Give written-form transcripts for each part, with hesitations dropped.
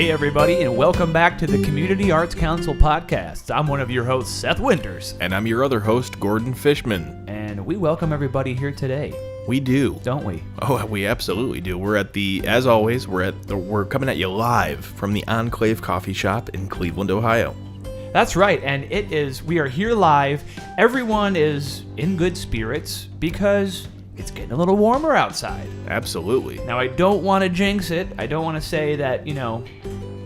Hey everybody, and welcome back to the Community Arts Council podcast. I'm one of your hosts, Seth Winters. And I'm your other host, Gordon Fishman. And we welcome everybody here today. We do. Don't we? Oh, we absolutely do. We're at as always, we're coming at you live from the Enclave Coffee Shop in Cleveland, Ohio. That's right, and we are here live. Everyone is in good spirits because it's getting a little warmer outside. Absolutely. Now, I don't want to jinx it. I don't want to say that,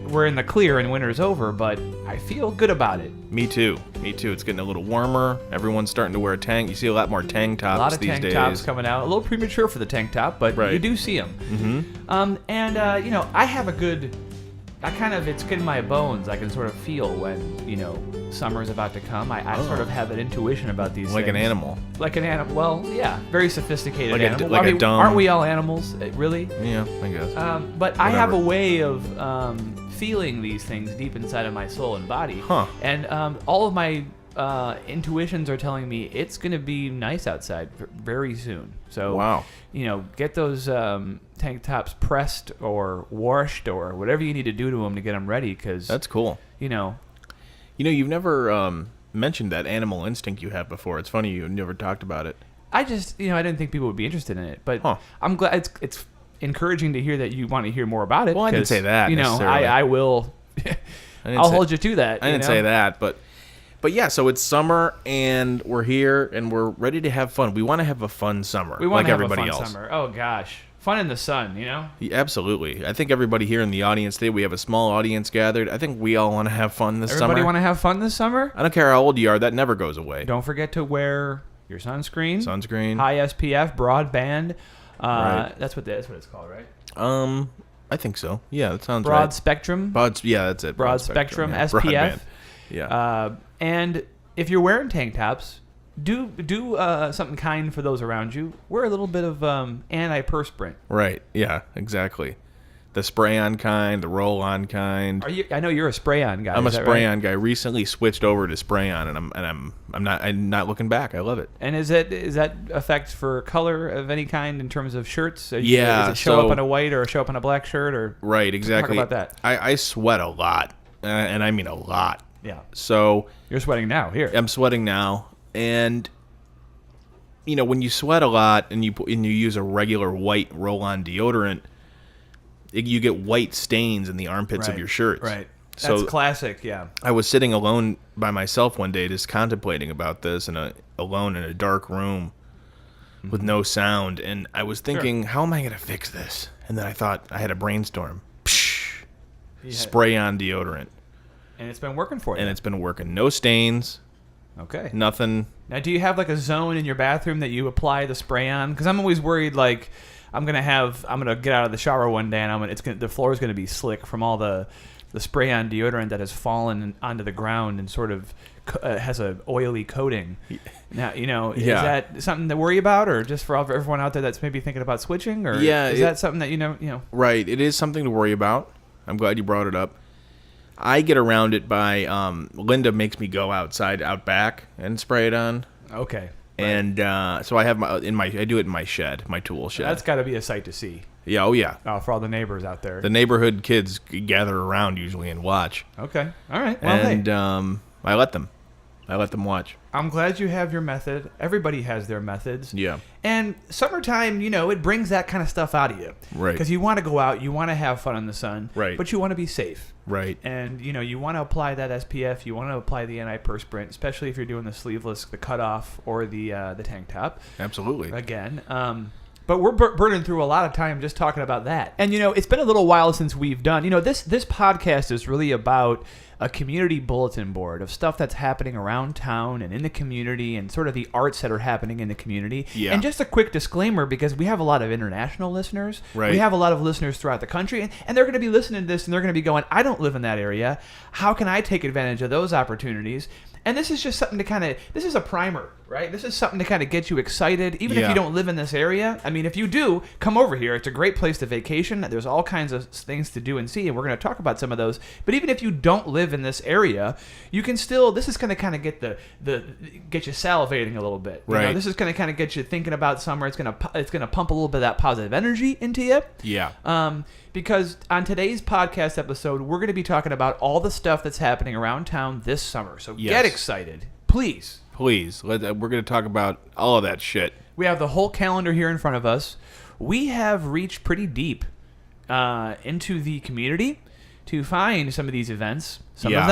we're in the clear and winter's over, but I feel good about it. Me too. It's getting a little warmer. Everyone's starting to wear a tank. You see a lot more tank tops these days. A lot of tank tops coming out. A little premature for the tank top, but You do see them. Mm-hmm. I have it's in my bones. I can sort of feel when, summer's about to come. I sort of have an intuition about these things. Like an animal. Like an animal. Well, yeah. Very sophisticated animal. A dumb... Aren't we all animals, really? Yeah, I guess. But I have a way of feeling these things deep inside of my soul and body. Huh. And all of my intuitions are telling me it's going to be nice outside very soon. So, wow. Get those tank tops pressed or washed or whatever you need to do to them to get them ready. Because that's cool. You've never mentioned that animal instinct you have before. It's funny you never talked about it. I just, I didn't think people would be interested in it. But I'm glad it's encouraging to hear that you want to hear more about it. Well, I didn't say that. I will. I'll hold you to that. I didn't say that, but yeah. So it's summer, and we're here, and we're ready to have fun. We want to have a fun summer, like everybody else. Summer. Oh gosh, fun in the sun, Yeah, absolutely. I think everybody here in the audience today, we have a small audience gathered. I think we all want to have fun this summer. Everybody want to have fun this summer? I don't care how old you are. That never goes away. Don't forget to wear your sunscreen. High SPF, broadband. Right. That's what it's called, right? I think so. Yeah, that sounds broad right. Spectrum. Yeah, that's it. Broad spectrum yeah. SPF. Broadband. Yeah. And if you're wearing tank tops, do something kind for those around you. Wear a little bit of antiperspirant. Right. Yeah. Exactly. The spray-on kind, the roll-on kind. I know you're a spray-on guy. I'm a spray-on guy. Recently switched over to spray-on, and I'm not looking back. I love it. And is that effect for color of any kind in terms of shirts? Yeah. Does it show up on a white or show up on a black shirt or? Right. Exactly. Talk about that. I sweat a lot, and I mean a lot. Yeah. So you're sweating now. Here. I'm sweating now, and when you sweat a lot and you use a regular white roll-on deodorant, you get white stains in the armpits of your shirts. Right. That's classic, yeah. I was sitting alone by myself one day just contemplating about this, alone in a dark room with no sound, and I was thinking, how am I going to fix this? And then I thought, I had a brainstorm. Psh, spray on deodorant. And it's been working for you. And it's been working. No stains. Okay. Nothing. Now, do you have like a zone in your bathroom that you apply the spray on? Because I'm always worried, like, I'm gonna get out of the shower one day and the floor is gonna be slick from all the spray on deodorant that has fallen onto the ground and sort of has a oily coating. Now, is that something to worry about, or just for everyone out there that's maybe thinking about switching, or is that something that Right, it is something to worry about. I'm glad you brought it up. I get around it by Linda makes me go out back and spray it on. Okay. Right. And so I have I do it in my shed, my tool shed. That's got to be a sight to see. Yeah, oh yeah. For all the neighbors out there. The neighborhood kids gather around usually and watch. Okay. All right. Well, and I let them watch. I'm glad you have your method. Everybody has their methods. Yeah. And summertime, it brings that kind of stuff out of you. Right. Because you want to go out, you want to have fun in the sun. Right. But you want to be safe. Right. And, you want to apply that SPF. You want to apply the antiperspirant, especially if you're doing the sleeveless, the cutoff, or the tank top. Absolutely. Again. But we're burning through a lot of time just talking about that. And, it's been a little while since we've done, this podcast is really about a community bulletin board of stuff that's happening around town and in the community and sort of the arts that are happening in the community. Yeah. And just a quick disclaimer, because we have a lot of international listeners. Right. We have a lot of listeners throughout the country, and they're going to be listening to this and they're going to be going, I don't live in that area. How can I take advantage of those opportunities? And this is just something to this is a primer, right? This is something to kind of get you excited, even if you don't live in this area. I mean, if you do, come over here. It's a great place to vacation. There's all kinds of things to do and see, and we're going to talk about some of those. But even if you don't live live in this area, you can still. This is going to kind of get get you salivating a little bit. You know, Right. this is going to kind of get you thinking about summer. It's going to pump a little bit of that positive energy into you. Yeah. Because on today's podcast episode, we're going to be talking about all the stuff that's happening around town this summer. So Yes. get excited, please. Please. We're going to talk about all of that shit. We have the whole calendar here in front of us. We have reached pretty deep into the community to find some of these events. Some of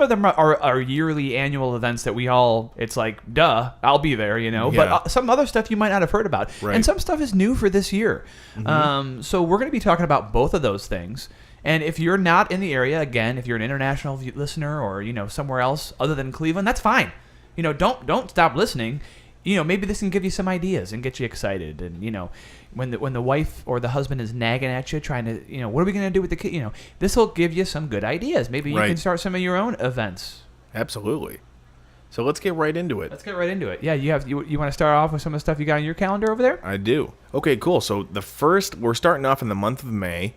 them are yearly annual events that we all, it's like, duh, I'll be there, you know. Yeah. But some other stuff you might not have heard about. Right. And some stuff is new for this year. So we're going to be talking about both of those things. And if you're not in the area, again, if you're an international listener or, you know, somewhere else other than Cleveland, that's fine. You know, don't stop listening. You know, maybe this can give you some ideas and get you excited. And, you know, when the wife or the husband is nagging at you, trying to, you know, what are we going to do with the kid? You know, this will give you some good ideas. Maybe you Right. can start some of your own events. Absolutely. So let's get right into it. Let's get right into it. Yeah, you want to start off with some of the stuff you got on your calendar over there? I do. Okay, cool. So we're starting off in the month of May.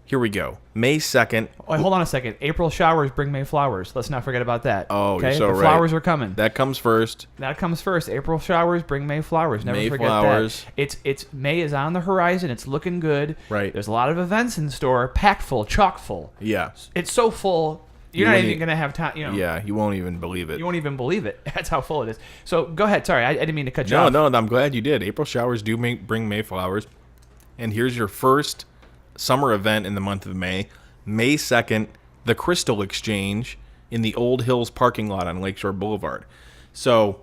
Here we go. May 2nd. Oh, hold on a second. April showers bring May flowers. Let's not forget about that. Oh, okay? you're so the right. flowers are coming. That comes first. That comes first. April showers bring May flowers. Never May forget flowers. that. It's May is on the horizon. It's looking good. Right. There's a lot of events in store, packed full, chock full. Yeah. It's so full. You're You not wouldn't even gonna have time. You know. Yeah, you won't even believe it. You won't even believe it. That's how full it is. So go ahead. Sorry, I didn't mean to cut you No, off. no, I'm glad you did. April showers do bring May flowers. And here's your first summer event in the month of May. May 2nd, the Crystal Exchange in the Old Hills parking lot on Lakeshore Boulevard. So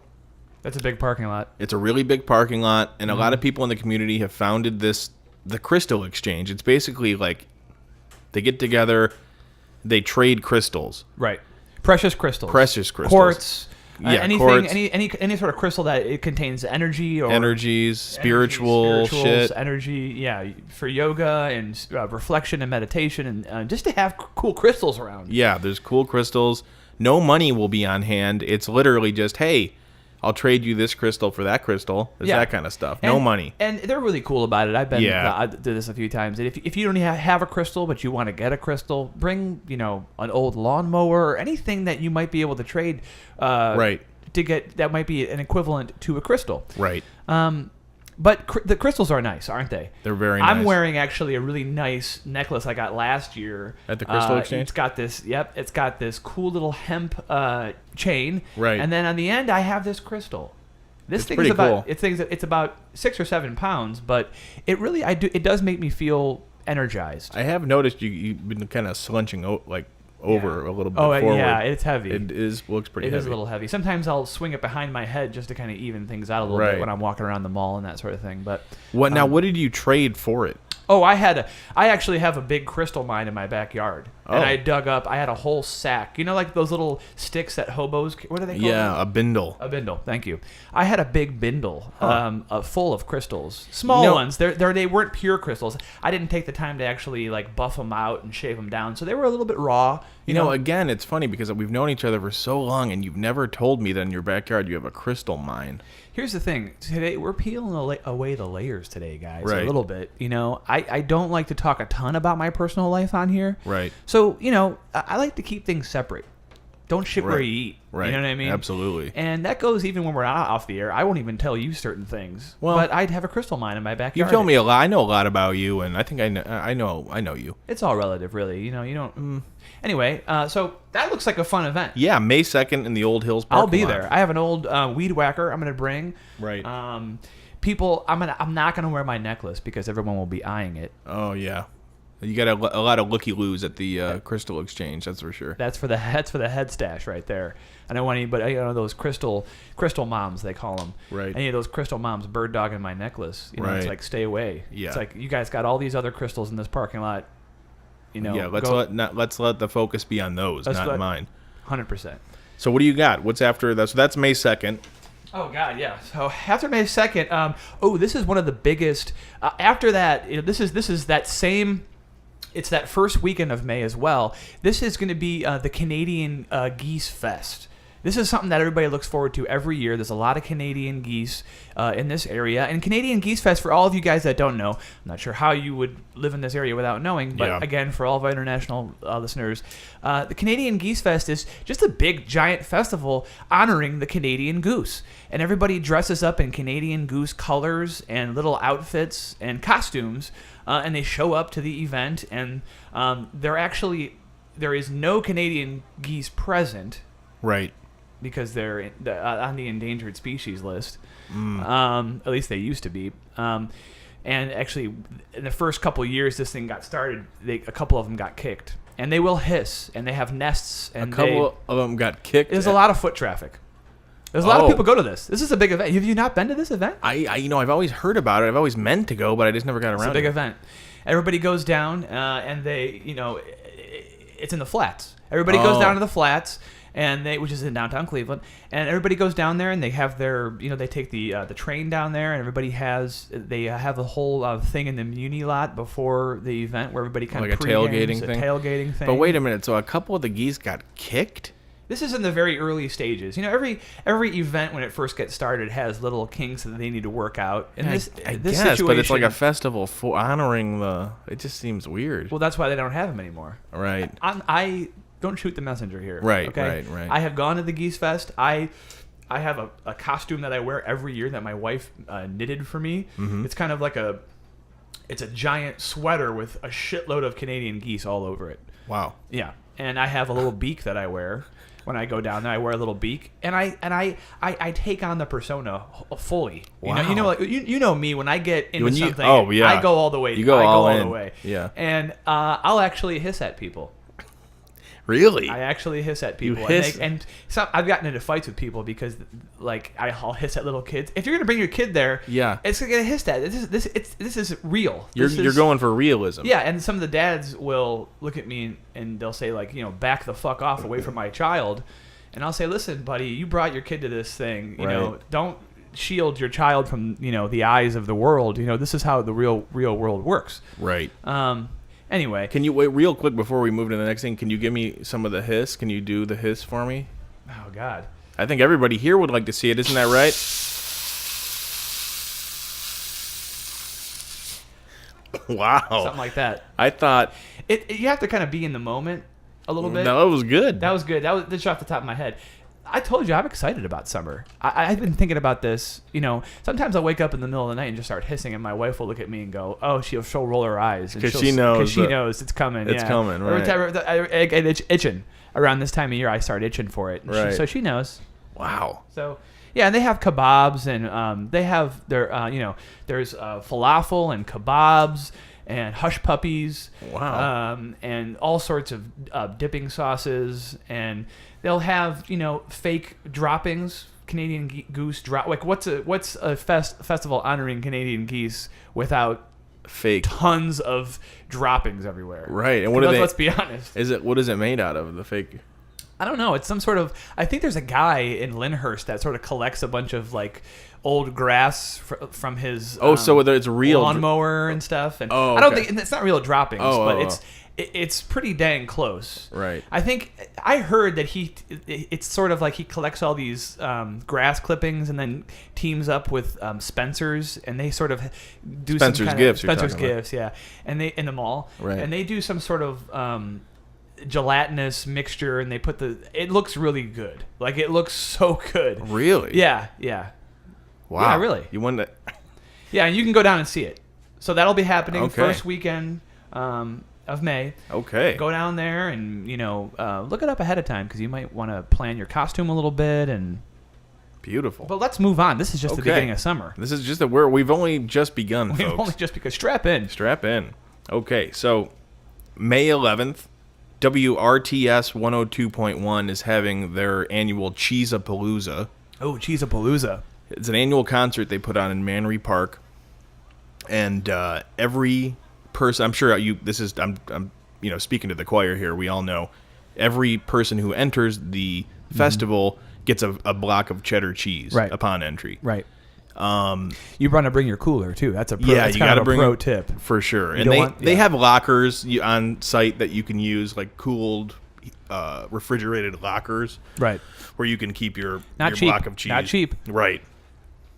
That's a big parking lot. it's a really big parking lot, and a lot of people in the community have founded the Crystal Exchange. It's basically like they get together, they trade crystals. Right. Precious crystals. Precious crystals. Quartz. Yeah, anything, quartz. any sort of crystal that it contains energy or Energies, spiritual spirituals, shit. energy, yeah, for yoga and reflection and meditation, and just to have cool crystals around. Yeah, there's cool crystals. No money will be on hand. It's literally just, hey, I'll trade you this crystal for that crystal. It's that kind of stuff. No money. And they're really cool about it. I've been Yeah. I did this a few times. And if you don't have a crystal, but you want to get a crystal, bring, you know, an old lawnmower or anything that you might be able to trade. Right. To get that might be an equivalent to a crystal. Right. But the crystals are nice, aren't they? They're very nice. I'm wearing actually a really nice necklace I got last year At the Crystal Exchange? It's got this. Yep, it's got this cool little hemp chain. Right. And then on the end, I have this crystal. This It's thing pretty is about. cool. It's about 6 or 7 pounds, but it really it does make me feel energized. I have noticed you've been kind of slunching over a little bit Oh forward. yeah, it's heavy. It looks pretty It heavy. is a little heavy. Sometimes I'll swing it behind my head just to kind of even things out a little Right. bit when I'm walking around the mall and that sort of thing. But What what did you trade for it? oh, I actually have a big crystal mine in my backyard, and Oh. I dug up. I had a whole sack. You know, like those little sticks that hobos. What are they called? Yeah, a bindle. A bindle. Thank you. I had a big bindle full of crystals, small You know- ones. They weren't pure crystals. I didn't take the time to actually like buff them out and shave them down, so they were a little bit raw. You know, again, it's funny because we've known each other for so long, and you've never told me that in your backyard you have a crystal mine. Here's the thing. Today, we're peeling away the layers today, guys, a Right. little bit. You know, I don't like to talk a ton about my personal life on here. Right. So, you know, I like to keep things separate. Don't shit where Right. you eat. Right. You know what I mean? Absolutely. And that goes even when we're not off the air. I won't even tell you certain things. Well, but I'd have a crystal mine in my You backyard. told me a lot. I know a lot about you, and I think I know you. It's all relative, really. You know, you don't... Anyway, so that looks like a fun event. Yeah, May 2nd in the Old Hills parking I'll be lot. there. I have an old weed whacker I'm going to bring. Right. People, I'm not going to wear my necklace because everyone will be eyeing it. Oh yeah, you got a lot of looky-loos at the Crystal Exchange. That's for sure. That's for the head stash right there. I don't want anybody, you know, those crystal moms, they call them. Right. Any of those crystal moms bird dogging my necklace. You know, it's Right. like, stay away. Yeah. It's like, you guys got all these other crystals in this parking lot. You know, Yeah, let's let the focus be on those, not mine. 100%. So what do you got? What's after that? So that's May 2nd. Oh God, yeah. So after May 2nd, this is one of the biggest. After that, you know, this is that same. It's that first weekend of May as well. This is going to be the Canadian Geese Fest. This is something that everybody looks forward to every year. There's a lot of Canadian geese in this area. And Canadian Geese Fest, for all of you guys that don't know, I'm not sure how you would live in this area without knowing, but again, for all of our international listeners, the Canadian Geese Fest is just a big, giant festival honoring the Canadian goose. And everybody dresses up in Canadian goose colors and little outfits and costumes, and they show up to the event. And there is no Canadian geese present. Right. Because they're on the endangered species list. At least they used to be. And actually, in the first couple of years this thing got started, a couple of them got kicked. And they will hiss, and they have nests. And a couple of them got kicked? There's a lot of foot traffic. There's a lot of people go to this. This is a big event. Have you not been to this event? I've always heard about it. I've always meant to go, but I just never got around to it. It's a big event. Everybody goes down, and they, it's in the flats. Everybody goes down to the flats. Which is in downtown Cleveland, and everybody goes down there, and they have their, they take the train down there, and everybody they have a whole thing in the Muni lot before the event where everybody kind of like a tailgating thing. But wait a minute, so a couple of the geese got kicked? This is in the very early stages. Every event when it first gets started has little kinks that they need to work out. And this situation, but it's like a festival for honoring it just seems weird. Well, that's why they don't have them anymore. Right. I don't shoot the messenger here. Right, okay? right. I have gone to the Geese Fest. I have a costume that I wear every year that my wife knitted for me. Mm-hmm. It's kind of like it's a giant sweater with a shitload of Canadian geese all over it. Wow. Yeah, and I have a little beak that I wear. When I go down there, I wear a little beak, and I take on the persona fully. Wow. You know me when I get into something. I go all the way. You go all in. The way. Yeah. And I'll actually hiss at people. Really? I actually hiss at people. You hiss? And I've gotten into fights with people because, I'll hiss at little kids. If you're gonna bring your kid there, it's gonna get hissed at. This is real. You're going for realism. Yeah, and some of the dads will look at me and they'll say back the fuck off away from my child, and I'll say, listen, buddy, you brought your kid to this thing. Don't shield your child from the eyes of the world. This is how the real world works. Right. Anyway. Can you wait real quick before we move to the next thing? Can you give me some of the hiss? Can you do the hiss for me? Oh, God. I think everybody here would like to see it. Isn't that right? Wow. Something like that. I thought... You have to kind of be in the moment a little bit. No, that was good. That was good. That was just off the top of my head. I told you I'm excited about summer. I've been thinking about this. Sometimes I'll wake up in the middle of the night and just start hissing, and my wife will look at me and go, "Oh, she'll roll her eyes because she knows it's coming. It's coming. Right. I get itching around this time of year. I start itching for it. Right. So she knows. Wow. So yeah, and they have kebabs, and they have their there's falafel and kebabs and hush puppies. Wow. And all sorts of dipping sauces, and they'll have fake droppings, Canadian goose drop. Like what's a festival honoring Canadian geese without fake tons of droppings everywhere? Right. And let's be honest. What is it made out of? The fake? I don't know. It's some sort of. I think there's a guy in Lyndhurst that sort of collects a bunch of old grass from his. So whether it's real lawnmower and stuff, and I don't think it's not real droppings, but it's it's pretty dang close. Right. I think I heard that it's sort of like he collects all these grass clippings and then teams up with Spencer's, and they sort of do Spencer's some kind Gifts. of Spencer's Gifts, yeah, and they in the mall, right, and they do some sort of gelatinous mixture, and they put it looks really good. Like it looks so good. Really? Yeah. Wow. Yeah, really. You won that? Yeah, and you can go down and see it. So that'll be happening first weekend of May. Okay. Go down there and look it up ahead of time because you might want to plan your costume a little bit and. Beautiful. But let's move on. This is just the beginning of summer. This is just we've only just begun, folks. We've only just because strap in. Strap in. Okay, so May 11th, WRTS 102.1 is having their annual Cheese-a-Palooza. Oh, Cheese-a-Palooza. It's an annual concert they put on in Manry Park, and every person, I'm sure I'm speaking to the choir here. We all know every person who enters the festival gets a block of cheddar cheese upon entry. Right. You want to bring your cooler too. That's you got to bring a pro tip for sure. And they have lockers on site that you can use, like cooled refrigerated lockers, Right. where you can keep your Not cheap. block of cheese. Not cheap. Right.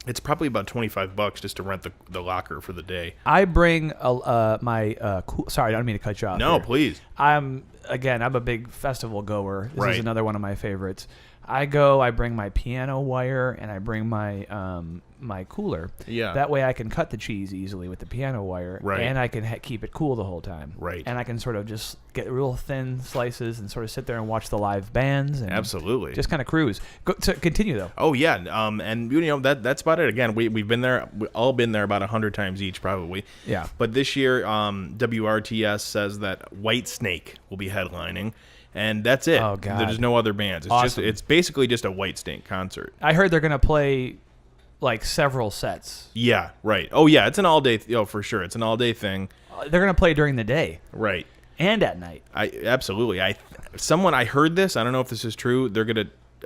It's probably about $25 just to rent the locker for the day. I bring sorry, I don't mean to cut you off. No, here. please. I'm a big festival goer. This Right. is another one of my favorites. I bring my piano wire, and I bring my my cooler. Yeah. That way I can cut the cheese easily with the piano wire, Right. and I can keep it cool the whole time. Right. And I can sort of just get real thin slices and sort of sit there and watch the live bands. And Absolutely. just kind of cruise. Continue though. Oh yeah, and that's about it. Again, we've been there. We've all been there about 100 times each, probably. Yeah. But this year, WRTS says that Whitesnake will be headlining, and that's it. Oh, God. There's no other bands. It's Awesome. it's basically just a Whitesnake concert. I heard they're gonna play like several sets. Yeah, right. Oh yeah, it's an all day. For sure, it's an all day thing. They're gonna play during the day Right. and at night. Absolutely. I heard this. I don't know if this is true.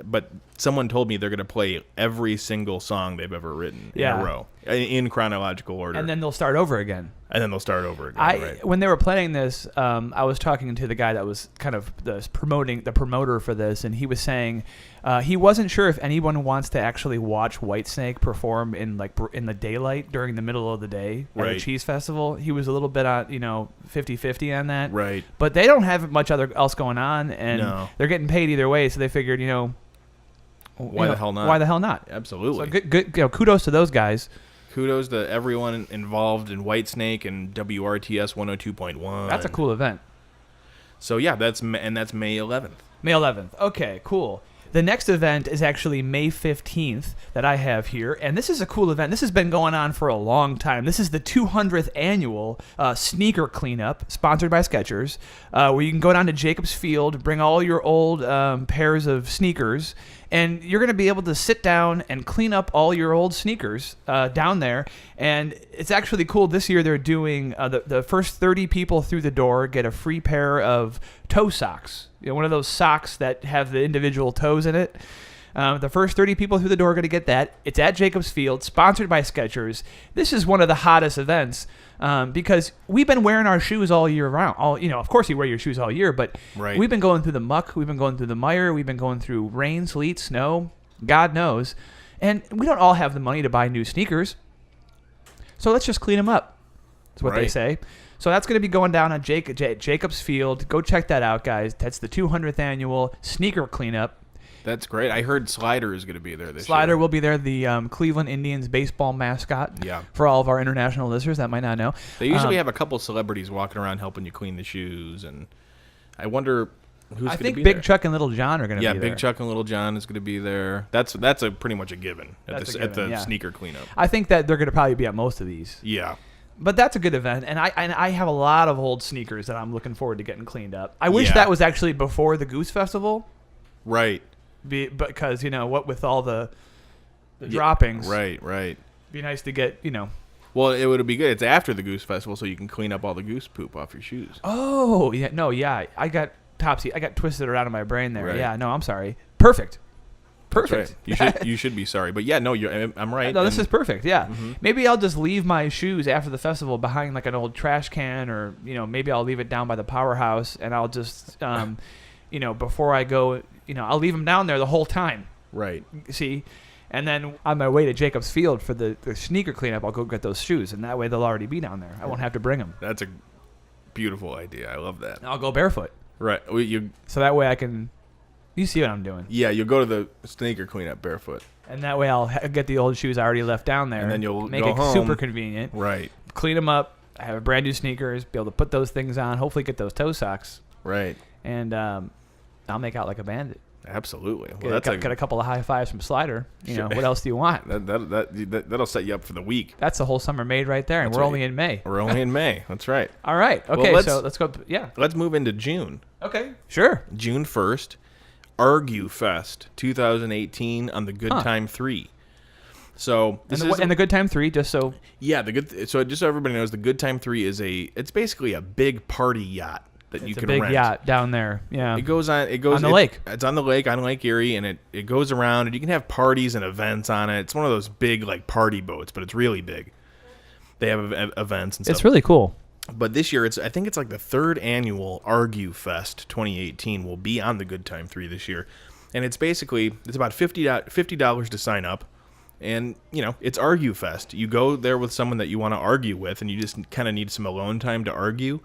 But someone told me they're gonna play every single song they've ever written in a row, in chronological order, And then they'll start over again. they'll start over again. Right. When they were playing this, I was talking to the guy that was kind of the promoter for this, and he was saying he wasn't sure if anyone wants to actually watch Whitesnake perform in the daylight during the middle of the day at a Right. cheese festival. He was a little bit on 50-50 on that. Right. But they don't have much else going on, and No. they're getting paid either way, so they figured Why the hell not? Why the hell not? Absolutely. So good. Kudos to those guys. Kudos to everyone involved in Whitesnake and WRTS 102.1. That's a cool event. So yeah, that's May 11th. May 11th. Okay, cool. The next event is actually May 15th that I have here, and this is a cool event. This has been going on for a long time. This is the 200th annual sneaker cleanup, sponsored by Skechers, where you can go down to Jacobs Field, bring all your old pairs of sneakers, and you're going to be able to sit down and clean up all your old sneakers down there. And it's actually cool. This year they're doing the first 30 people through the door get a free pair of toe socks. One of those socks that have the individual toes in it. The first 30 people through the door are going to get that. It's at Jacobs Field, sponsored by Skechers. This is one of the hottest events because we've been wearing our shoes all year round. Of course you wear your shoes all year, but Right. we've been going through the muck, we've been going through the mire, we've been going through rain, sleet, snow, God knows. And we don't all have the money to buy new sneakers. So let's just clean them up. That's what they Right. say. So that's going to be going down on Jacobs Field. Go check that out, guys. That's the 200th annual sneaker cleanup. That's great. I heard Slider is going to be there this year. Slider will be there, the Cleveland Indians baseball mascot. Yeah. For all of our international listeners that might not know. They usually have a couple celebrities walking around helping you clean the shoes, and I wonder who's going I to think be Big there. Chuck and Little John are going to Yeah, be there. Big Chuck and Little John is going to be there. That's a pretty much a given at That's the a given, yeah. sneaker cleanup. I think that they're going to probably be at most of these. Yeah. But that's a good event, and I have a lot of old sneakers that I'm looking forward to getting cleaned up. I wish Yeah. that was actually before the Goose Festival, Right. because what with all the droppings, Right. be nice to get Well, it would be good. It's after the Goose Festival, so you can clean up all the goose poop off your shoes. Oh yeah, no, yeah, I got twisted around in my brain there. Right. Yeah, no, I'm sorry. Perfect. That's right. You should be sorry, but yeah, no, I'm right. No, this and- is perfect. Yeah, maybe I'll just leave my shoes after the festival behind like an old trash can, or maybe I'll leave it down by the powerhouse, and I'll just, before I go, I'll leave them down there the whole time. right. See, and then on my way to Jacobs Field for the sneaker cleanup, I'll go get those shoes, and that way they'll already be down there. I won't have to bring them. That's a beautiful idea. I love that. I'll go barefoot, Right. so that way I can. You see what I'm doing. Yeah, you'll go to the sneaker cleanup barefoot. And that way I'll get the old shoes I already left down there. And then you'll make go it home. super convenient. Right. Clean them up. Have brand new sneakers. Be able to put those things on. Hopefully get those toe socks. Right. And I'll make out like a bandit. Absolutely. Well, Get a couple of high fives from Slider. Sure. What else do you want? that'll set you up for the week. That's the whole summer made right there. And That's we're right. only in May. We're only in May. That's right. All right. Okay. Well, So let's go. Yeah. Let's move into June. Okay. Sure. June 1st, Argue Fest 2018 on the Good Huh. Time 3. So this is And the Good Time 3, just so. yeah, so just so everybody knows, the Good Time 3 it's basically a big party yacht that you It's a can big rent. yacht down there. Yeah. It goes On the lake. It's on the lake, on Lake Erie, and it goes around, and you can have parties and events on it. It's one of those big like party boats, but it's really big. They have events and stuff. It's really cool. But this year, I think it's like the third annual Argue Fest 2018 will be on the Good Time 3 this year. And it's about $50 to sign up. And, it's Argue Fest. You go there with someone that you want to argue with, and you just kind of need some alone time to argue.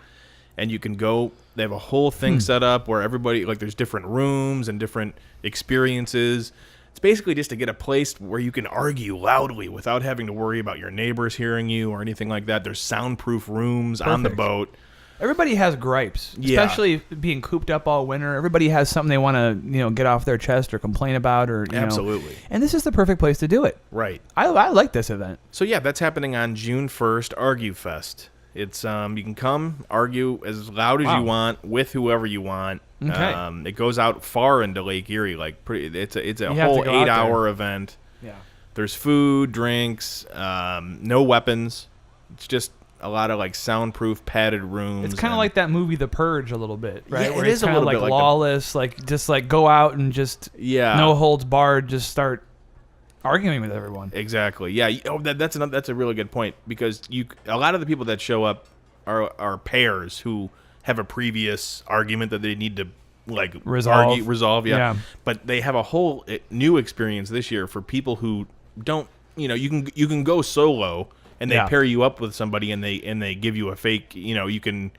And you can go, they have a whole thing set up where everybody, like there's different rooms and different experiences. It's basically just to get a place where you can argue loudly without having to worry about your neighbors hearing you or anything like that. There's soundproof rooms on the boat. Everybody has gripes, especially being cooped up all winter. Everybody has something they want to, get off their chest or complain about, or Absolutely. And this is the perfect place to do it. Right. I like this event. So yeah, that's happening on June 1st, Argue Fest. It's you can come argue as loud as you want with whoever you want. Okay. It goes out far into Lake Erie, it's a You have whole to go out 8-hour there. event. Yeah. There's food, drinks, no weapons. It's just a lot of like soundproof padded rooms. It's kind of like that movie The Purge a little bit, right? Yeah, Where it it's is a kind of little like bit like lawless, just like go out and just no holds barred, just start arguing with everyone. Exactly. Yeah. That's a really good point, because a lot of the people that show up are pairs who have a previous argument that they need to resolve. Yeah. But they have a whole new experience this year for people who don't. You can go solo and they pair you up with somebody and they give you a fake. You can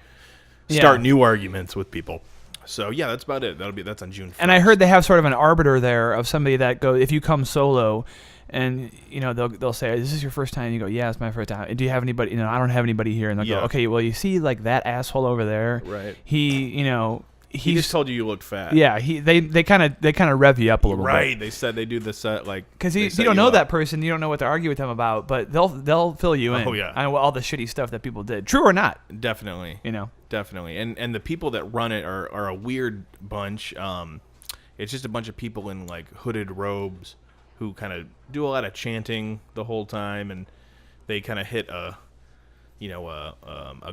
start new arguments with people. So yeah, that's about it. That's on June 1st. And I heard they have sort of an arbiter there of somebody that goes, if you come solo, and they'll say, "Is this your first time?" And you go, "Yeah, it's my first time." Do you have anybody? I don't have anybody here. And they'll go, "Okay, well, you see, like that asshole over there. Right. He just told you looked fat. Yeah, they kind of rev you up a little bit. Right. They said they do this because you don't know that person, you don't know what to argue with them about, but they'll fill you in. Oh yeah. On all the shitty stuff that people did, true or not. Definitely. Definitely. And the people that run it are a weird bunch. It's just a bunch of people in like hooded robes who kind of do a lot of chanting the whole time, and they kind of hit a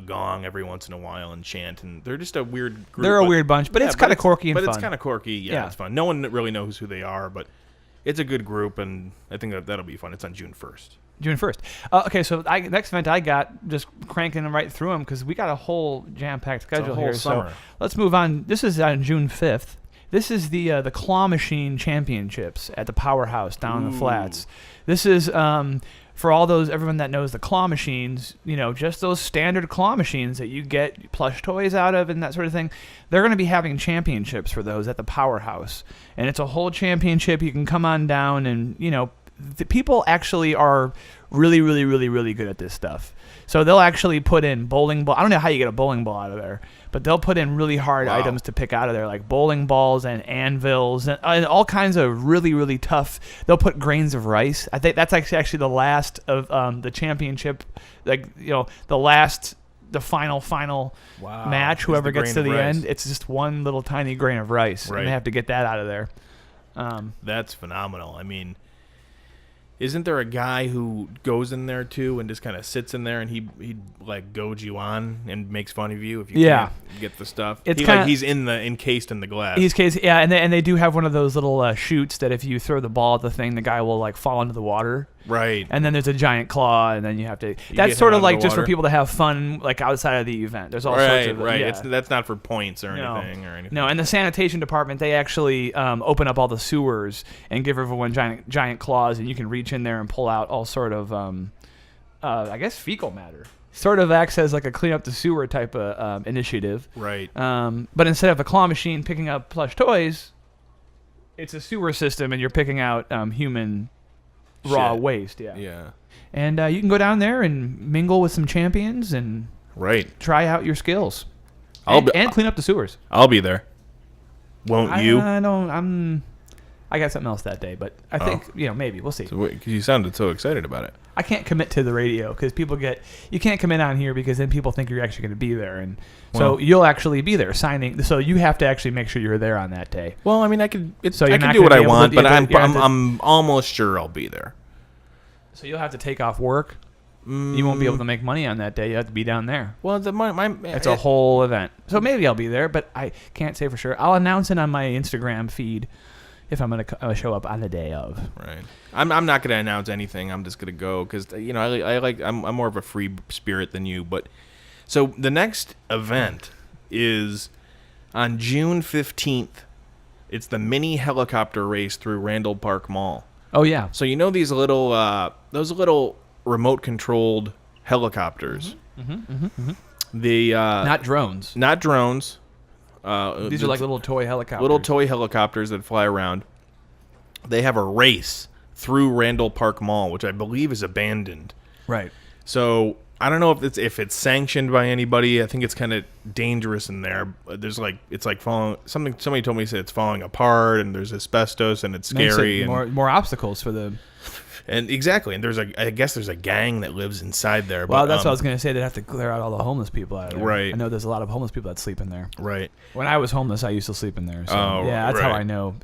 gong every once in a while and chant, and they're just a weird group. They're a weird bunch, but it's kind of quirky and fun. But it's kind of quirky. Yeah, it's fun. No one really knows who they are, but it's a good group, and I think that'll be fun. It's on June 1st. June 1st. Okay, so next event I got, just cranking them right through them because we got a whole jam-packed schedule here. Summer. So let's move on. This is on June 5th. This is the Claw Machine Championships at the Powerhouse down in the Flats. This is for everyone that knows the claw machines, just those standard claw machines that you get plush toys out of and that sort of thing. They're going to be having championships for those at the Powerhouse, and it's a whole championship. You can come on down, and the people actually are really, really, really, really good at this stuff. So they'll actually put in bowling ball. I don't know how you get a bowling ball out of there, but they'll put in really hard items to pick out of there, like bowling balls and anvils and all kinds of really, really tough. They'll put grains of rice. I think that's actually the last of the championship, the final match. Whoever gets to the end, it's just one little tiny grain of rice, and they have to get that out of there. That's phenomenal. I mean, isn't there a guy who goes in there too and just kind of sits in there and he like goads you on and makes fun of you if you can't get the stuff? He's encased in the glass. And they do have one of those little chutes that if you throw the ball at the thing, the guy will like fall into the water. Right. And then there's a giant claw, and then you have to. That's sort of like just for people to have fun, like outside of the event. There's all sorts of That's not for points or anything. No, and the sanitation department, they actually open up all the sewers and give everyone giant claws, and you can reach in there and pull out all sort of, I guess, fecal matter. Sort of acts as like a clean up the sewer type of initiative. Right. But instead of a claw machine picking up plush toys, it's a sewer system, and you're picking out human raw waste. Yeah. And you can go down there and mingle with some champions and try out your skills. And clean up the sewers. I'll be there. Won't you? I got something else that day, but I think maybe we'll see. Because you sounded so excited about it. I can't commit to the radio because you can't commit on here because then people think you're actually going to be there, and so you'll actually be there signing. So you have to actually make sure you're there on that day. Well, I mean, I can do what I want, but I'm almost sure I'll be there. So you'll have to take off work. You won't be able to make money on that day. You have to be down there. Well, it's a whole event. So maybe I'll be there, but I can't say for sure. I'll announce it on my Instagram feed if I'm going to show up on the day of. Right. I'm not going to announce anything. I'm just going to go because I'm more of a free spirit than you. But So the next event is on June 15th. It's the mini helicopter race through Randall Park Mall. Oh yeah. So you know those little remote controlled helicopters. Not drones. Not drones. These are like little toy helicopters. Little toy helicopters that fly around. They have a race through Randall Park Mall, which I believe is abandoned. Right. So I don't know if it's sanctioned by anybody. I think it's kind of dangerous in there. There's it's like falling. Somebody told me said it's falling apart, and there's asbestos, and it's scary. Makes it more obstacles for the. And exactly, and I guess there's a gang that lives inside there. Well, but, that's what I was going to say. They'd have to clear out all the homeless people out of there. Right. I know there's a lot of homeless people that sleep in there. Right. When I was homeless, I used to sleep in there. So yeah, that's right. how I know.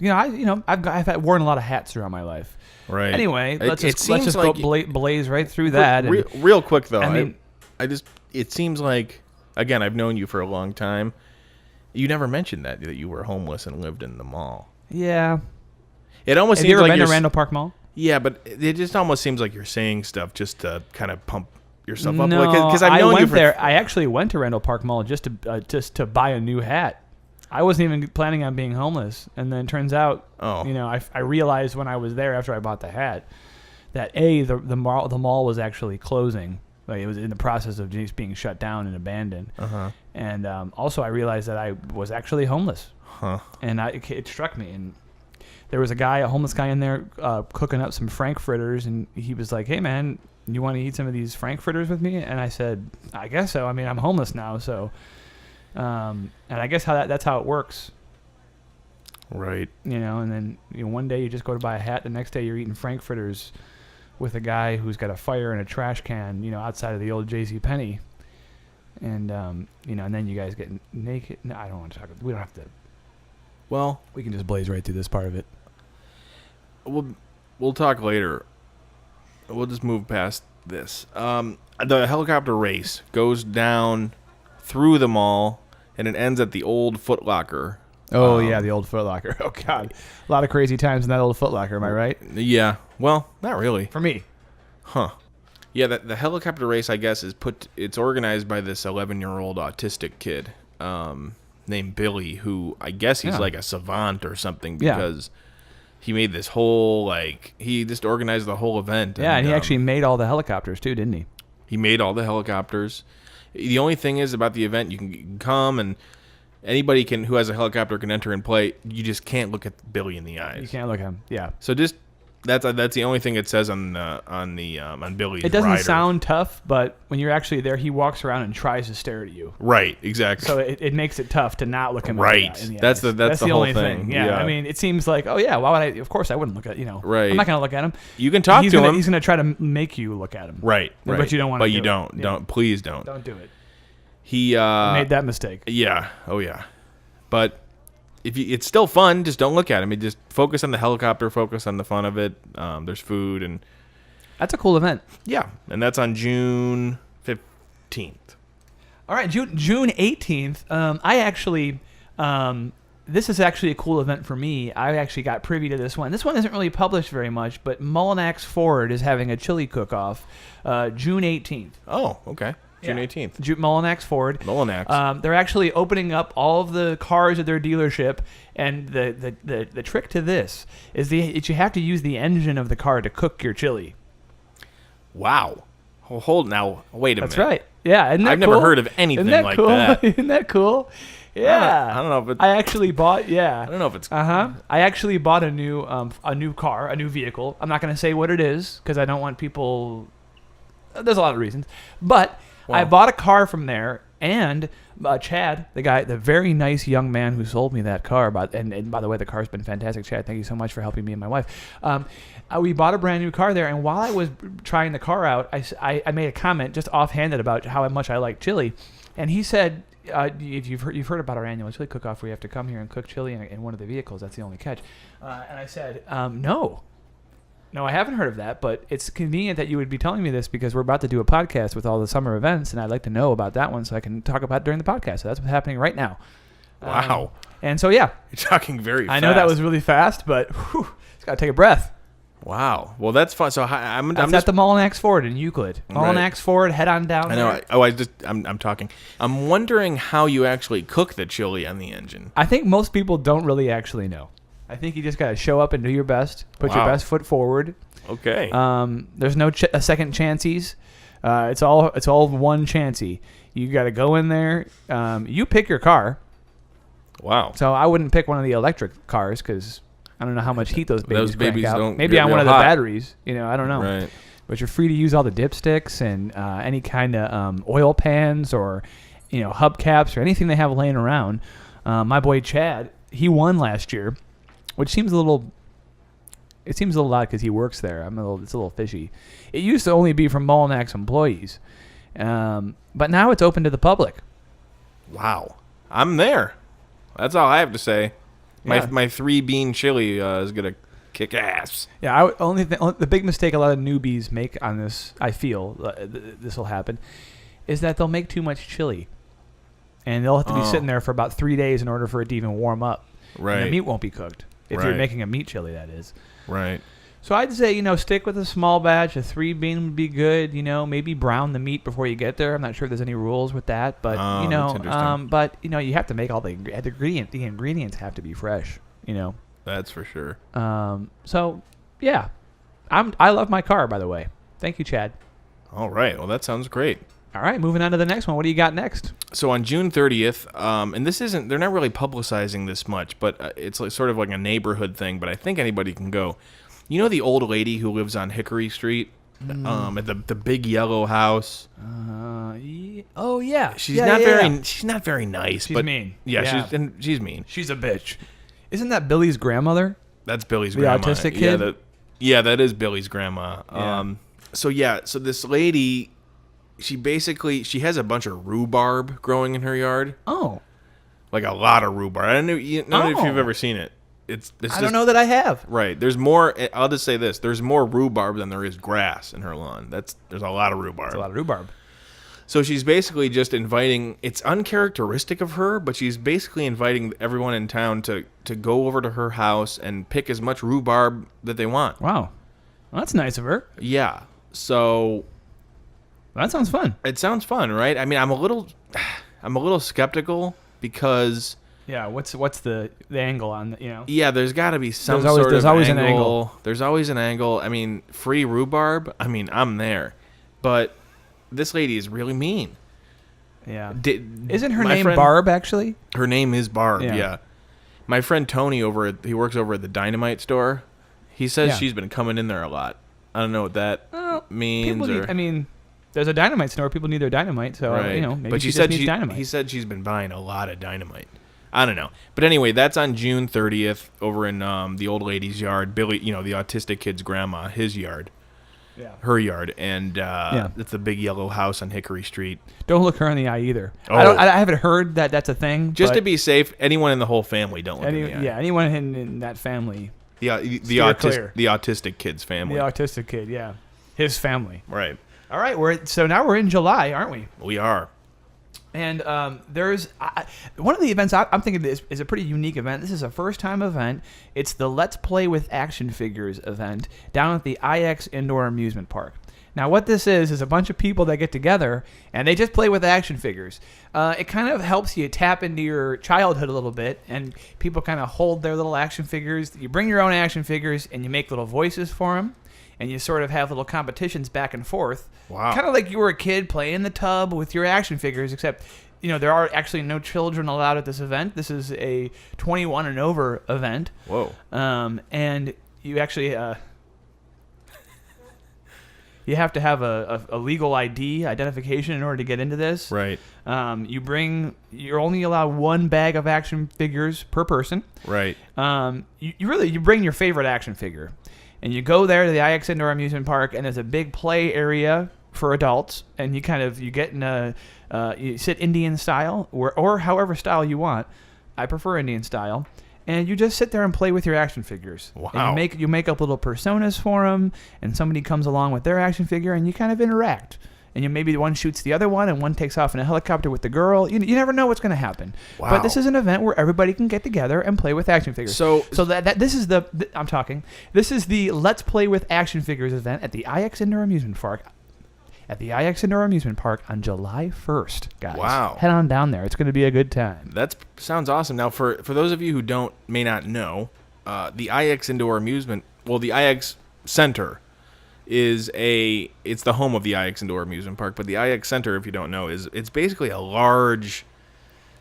I've worn a lot of hats throughout my life. Right. Anyway, let's just like go blaze right through that. Real quick though, it seems like, again, I've known you for a long time. You never mentioned that you were homeless and lived in the mall. Yeah. It almost Have seems you ever like been to Randall Park Mall? Yeah, but it just almost seems like you're saying stuff just to kind of pump yourself up. No, Because I've known you for there. I actually went to Randall Park Mall just to buy a new hat. I wasn't even planning on being homeless, and then it turns out, I realized when I was there after I bought the hat that the mall was actually closing. Like it was in the process of just being shut down and abandoned. And also I realized that I was actually homeless. And it struck me. And there was a homeless guy in there cooking up some frankfurters, and he was like, "Hey man, you want to eat some of these frankfurters with me?" And I said, "I guess so. I mean, I'm homeless now, so." And I guess that's how it works. Right. And then one day you just go to buy a hat, the next day you're eating frankfurters with a guy who's got a fire and a trash can, outside of the old JCPenney. And, and then you guys get naked. No, I don't want to talk. We don't have to. Well, we can just blaze right through this part of it. We'll talk later. We'll just move past this. The helicopter race goes down through the mall, and it ends at the old Foot Locker. Oh, yeah, the old Foot Locker. Oh, God. A lot of crazy times in that old Foot Locker, am I right? Yeah. Well, not really. For me. Huh. Yeah, the helicopter race, I guess, it's organized by this 11-year-old autistic kid named Billy, who I guess he's like a savant or something because he made this whole, he just organized the whole event. Yeah, and he actually made all the helicopters, too, didn't he? He made all the helicopters. The only thing is about the event, you can come and anybody who has a helicopter can enter and play. You just can't look at Billy in the eyes. You can't look at him. Yeah. So just that's the only thing it says on Billy's. It doesn't rider. sound tough, but when you're actually there, he walks around and tries to stare at you. Right. Exactly. So it makes it tough to not look him right. in the That's eyes. That's the only whole thing. Yeah. I mean, it seems like, oh yeah, why would I? Of course, I wouldn't look at Right. I'm not gonna look at him. You can talk to him. He's gonna try to make you look at him. Right. But you don't want to. But you don't. Don't. Please don't. Don't do it. He made that mistake. Yeah. Oh yeah. But it's still fun. Just don't look at him. Just focus on the helicopter. Focus on the fun of it. There's food and. That's a cool event. Yeah, and that's on June 15th. All right, June 18th. I actually. This is actually a cool event for me. I actually got privy to this one. This one isn't really published very much, but Mullinax Ford is having a chili cook-off June 18th. Oh, okay. June 18th. Mullinax Ford. Mullinax. They're actually opening up all of the cars at their dealership, and the trick to this is that you have to use the engine of the car to cook your chili. Wow. Hold now. Wait a minute. That's right. Yeah, isn't that I've cool? never heard of anything like cool? that. Isn't that cool? Yeah. I don't know if it's... I actually bought... Yeah. I don't know if it's... I actually bought a new car, a new vehicle. I'm not going to say what it is because I don't want people... There's a lot of reasons. But I bought a car from there, and Chad, the very nice young man who sold me that car, and by the way, the car's been fantastic. Chad, thank you so much for helping me and my wife. We bought a brand new car there, and while I was trying the car out, I made a comment just offhanded about how much I like chili, and he said, if you've heard about our annual chili cook-off, where you have to come here and cook chili in one of the vehicles. That's the only catch. And I said, no, I haven't heard of that, but it's convenient that you would be telling me this because we're about to do a podcast with all the summer events, and I'd like to know about that one so I can talk about it during the podcast. So that's what's happening right now. Wow. And so, yeah. You're talking very fast. I know that was really fast, but it's got to take a breath. Wow. Well, that's fun. So I'm That's just at the Mullinax Ford in Euclid. Mullinax Ford, head on down I know. there. I'm talking. I'm wondering how you actually cook the chili on the engine. I think most people don't really actually know. I think you just got to show up and do your best. Put your best foot forward. Okay. There's no a second chances. It's all one chancey. You got to go in there. You pick your car. Wow. So I wouldn't pick one of the electric cars because I don't know how much heat those babies crank out. don't Maybe get on one real of the hot. batteries. I don't know. Right. But you're free to use all the dipsticks and any kind of oil pans or hubcaps or anything they have laying around. My boy Chad, he won last year, which seems a little. It seems a little odd because he works there. It's a little fishy. It used to only be for Mullinax employees, but now it's open to the public. Wow. I'm there. That's all I have to say. My Yeah. my 3-bean chili is gonna kick ass. Yeah, the big mistake a lot of newbies make on this, I feel, this will happen, is that they'll make too much chili, and they'll have to be sitting there for about 3 days in order for it to even warm up. Right. And the meat won't be cooked if you're Right. making a meat chili, that is. Right. So I'd say, stick with a small batch. A 3-bean would be good. Maybe brown the meat before you get there. I'm not sure if there's any rules with that, but that's interesting. you have to make all the ingredients. The ingredients have to be fresh. That's for sure. So yeah, I love my car, by the way. Thank you, Chad. All right. Well, that sounds great. All right, moving on to the next one. What do you got next? So on June 30th, and they're not really publicizing this much, but it's sort of like a neighborhood thing, but I think anybody can go. You know the old lady who lives on Hickory Street? At the big yellow house. Oh yeah, She's not very nice. She's but mean. Yeah, she's mean. She's a bitch. Isn't that Billy's grandmother? That's Billy's The grandma. autistic kid? That is Billy's grandma. Yeah. So this lady, she has a bunch of rhubarb growing in her yard. Oh, Like a lot of rhubarb. I don't know if you've ever seen it. It's I don't know that I have. Right. There's more. I'll just say this: there's more rhubarb than there is grass in her lawn. There's a lot of rhubarb. It's a lot of rhubarb. So she's basically just inviting. It's uncharacteristic of her, but she's basically inviting everyone in town to go over to her house and pick as much rhubarb that they want. Wow, well, that's nice of her. Yeah. So That sounds fun. it sounds fun, right? I mean, I'm a little skeptical because. Yeah, what's the angle on Yeah, there's got to be some There's always an angle. There's always an angle. I mean, free rhubarb. I mean, I'm there, but this lady is really mean. Yeah. Isn't her name friend, Barb actually? Her name is Barb. Yeah. Yeah. My friend Tony he works over at the Dynamite store. He says she's been coming in there a lot. I don't know what that means. There's a dynamite store. People need their dynamite, so right. Maybe but she just needs he dynamite. said she's been buying a lot of dynamite. I don't know. But anyway, that's on June 30th over in the old lady's yard. Billy, the autistic kid's grandma, his yard. Yeah. Her yard. And it's a big yellow house on Hickory Street. Don't look her in the eye either. Oh. I haven't heard that that's a thing. Just to be safe, anyone in the whole family don't look in the eye. Yeah, anyone in that family. The autistic kid's family. The autistic kid, yeah. His family. Right. All right, so now we're in July, aren't we? We are. And there's one of the events I'm thinking is a pretty unique event. This is a first-time event. It's the Let's Play with Action Figures event down at the IX Indoor Amusement Park. Now, what this is a bunch of people that get together, and they just play with action figures. It kind of helps you tap into your childhood a little bit, and people kind of hold their little action figures. You bring your own action figures, and you make little voices for them. And you sort of have little competitions back and forth. Wow. Kind of like you were a kid playing in the tub with your action figures, except, there are actually no children allowed at this event. This is a 21 and over event. Whoa. And you actually, you have to have a legal ID identification in order to get into this. Right. You're only allowed one bag of action figures per person. Right. You bring your favorite action figure. And you go there to the IX Indoor Amusement Park, and there's a big play area for adults, and you get in you sit Indian style, or however style you want. I prefer Indian style. And you just sit there and play with your action figures. Wow. And you make up little personas for them, and somebody comes along with their action figure, and you kind of interact. and maybe one shoots the other one, and one takes off in a helicopter with the girl. You never know what's going to happen. Wow. But this is an event where everybody can get together and play with action figures. So that this is this is the Let's Play with Action Figures event at the IX Indoor Amusement Park. At the IX Indoor Amusement Park on July 1st, guys. Wow. Head on down there. It's going to be a good time. That sounds awesome. Now, for those of you who may not know, the IX Indoor Amusement, the IX Center it's the home of the IX Indoor Amusement Park, but the IX Center, if you don't know, it's basically a large...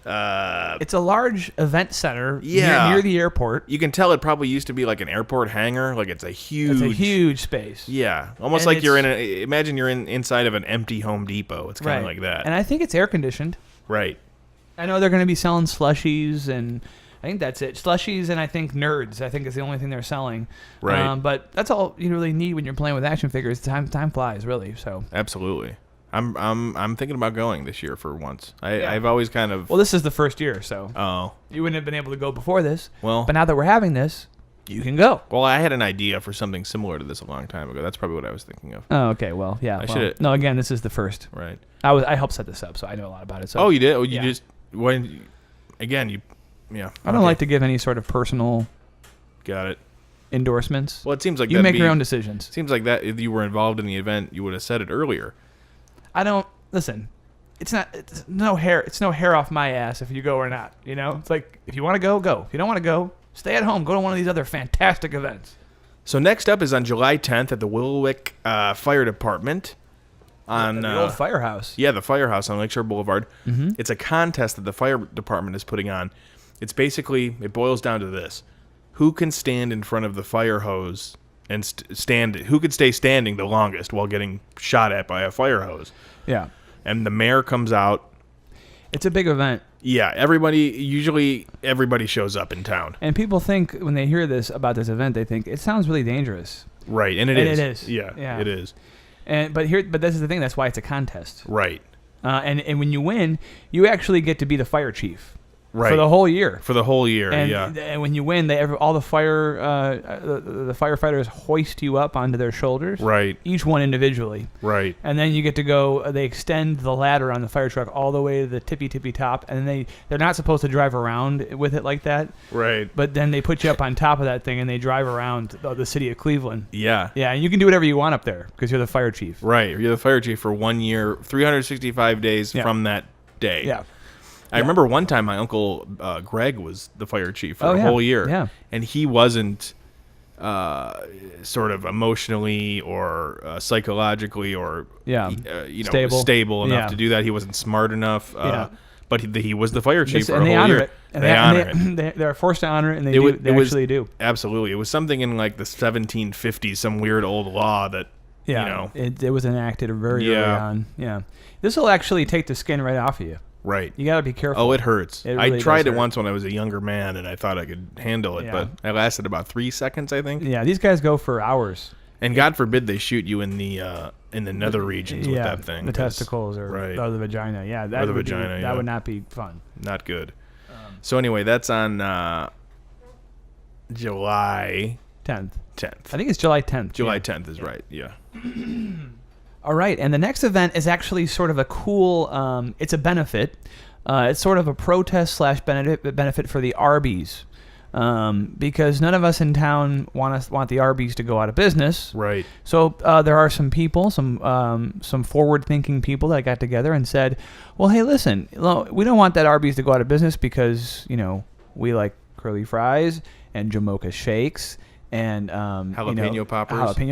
it's a large event center near the airport. You can tell it probably used to be like an airport hangar. Like it's a huge space. Yeah, almost like imagine you're inside of an empty Home Depot. It's kind of like that. And I think it's air conditioned. Right. I know they're going to be selling slushies, and I think that's it. Slushies, and I think nerds. I think is the only thing they're selling. Right. But that's all you really need when you're playing with action figures. Time flies, really. So absolutely. I'm thinking about going this year for once. I've always kind of... Well, this is the first year, so... Oh. You wouldn't have been able to go before this. Well... But now that we're having this, you can go. Well, I had an idea for something similar to this a long time ago. That's probably what I was thinking of. Oh, okay. Well, yeah. No, again, this is the first. Right. I helped set this up, so I know a lot about it. So. Oh, you did? Oh, you just... Again, you... Yeah. I don't like to give any sort of personal... Got it. Endorsements. Well, it seems like you make your own decisions. Seems like that if you were involved in the event, you would have said it earlier. I don't... Listen, it's no hair off my ass if you go or not. You know, it's like if you want to go, go. If you don't want to go, stay at home. Go to one of these other fantastic events. So next up is on July 10th at the Willowick Fire Department. On the old firehouse. Yeah, the firehouse on Lakeshore Boulevard. Mm-hmm. It's a contest that the fire department is putting on. It's basically, it boils down to this: who can stand in front of the fire hose and who could stay standing the longest while getting shot at by a fire hose. Yeah. And the mayor comes out. It's a big event. Yeah, usually everybody shows up in town. And people think, when they hear about this event, they think, it sounds really dangerous. Right, and it is. It is. Yeah, it is. But this is the thing, that's why it's a contest. Right. And when you win, you actually get to be the fire chief. Right. For the whole year. And when you win, all the the firefighters hoist you up onto their shoulders. Right. Each one individually. Right. And then you get to go. They extend the ladder on the fire truck all the way to the tippy top, and they're not supposed to drive around with it like that. Right. But then they put you up on top of that thing, and they drive around the city of Cleveland. Yeah. Yeah, and you can do whatever you want up there because you're the fire chief. Right. You're the fire chief for 1 year, 365 days from that day. Yeah. I remember one time my uncle Greg was the fire chief for a whole year. Yeah. And he wasn't sort of emotionally or psychologically or stable enough to do that. He wasn't smart enough. But he was the fire chief for a whole year. They honor it. They're forced to honor it, and they actually do. Absolutely. It was something in like the 1750s, some weird old law that, it was enacted very early on. Yeah. This will actually take the skin right off of you. Right. You got to be careful. Oh, it hurts. It really I tried it once when I was a younger man, and I thought I could handle it, but I lasted about 3 seconds, I think. Yeah, these guys go for hours. And God forbid they shoot you in the nether regions with that thing. The testicles or the vagina. Yeah, that would not be fun. Not good. So anyway, that's on July 10th. I think it's July 10th. July 10th is right, yeah. All right, and the next event is actually sort of a cool, it's a benefit. It's sort of a protest / benefit for the Arby's. Because none of us in town want the Arby's to go out of business. Right. So there are some people, some forward-thinking people that got together and said, well, hey, listen, we don't want that Arby's to go out of business because, we like curly fries and Jamocha shakes and jalapeno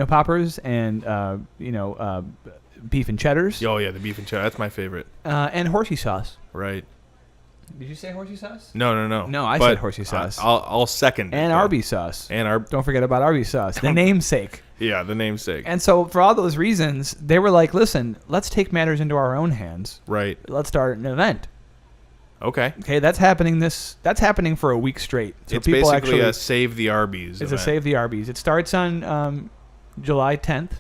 poppers and beef and cheddars. Oh yeah, the beef and cheddar, that's my favorite. And horsey sauce. Right. Did you say horsey sauce? No. No, I said horsey sauce. I'll second. And Arby's sauce. And don't forget about Arby's sauce, the namesake. Yeah, the namesake. And so for all those reasons, they were like, listen, let's take matters into our own hands. Right. Let's start an event. Okay, that's happening for a week straight. So it's people basically a Save the Arby's It's event. a Save the Arby's. It starts on July 10th,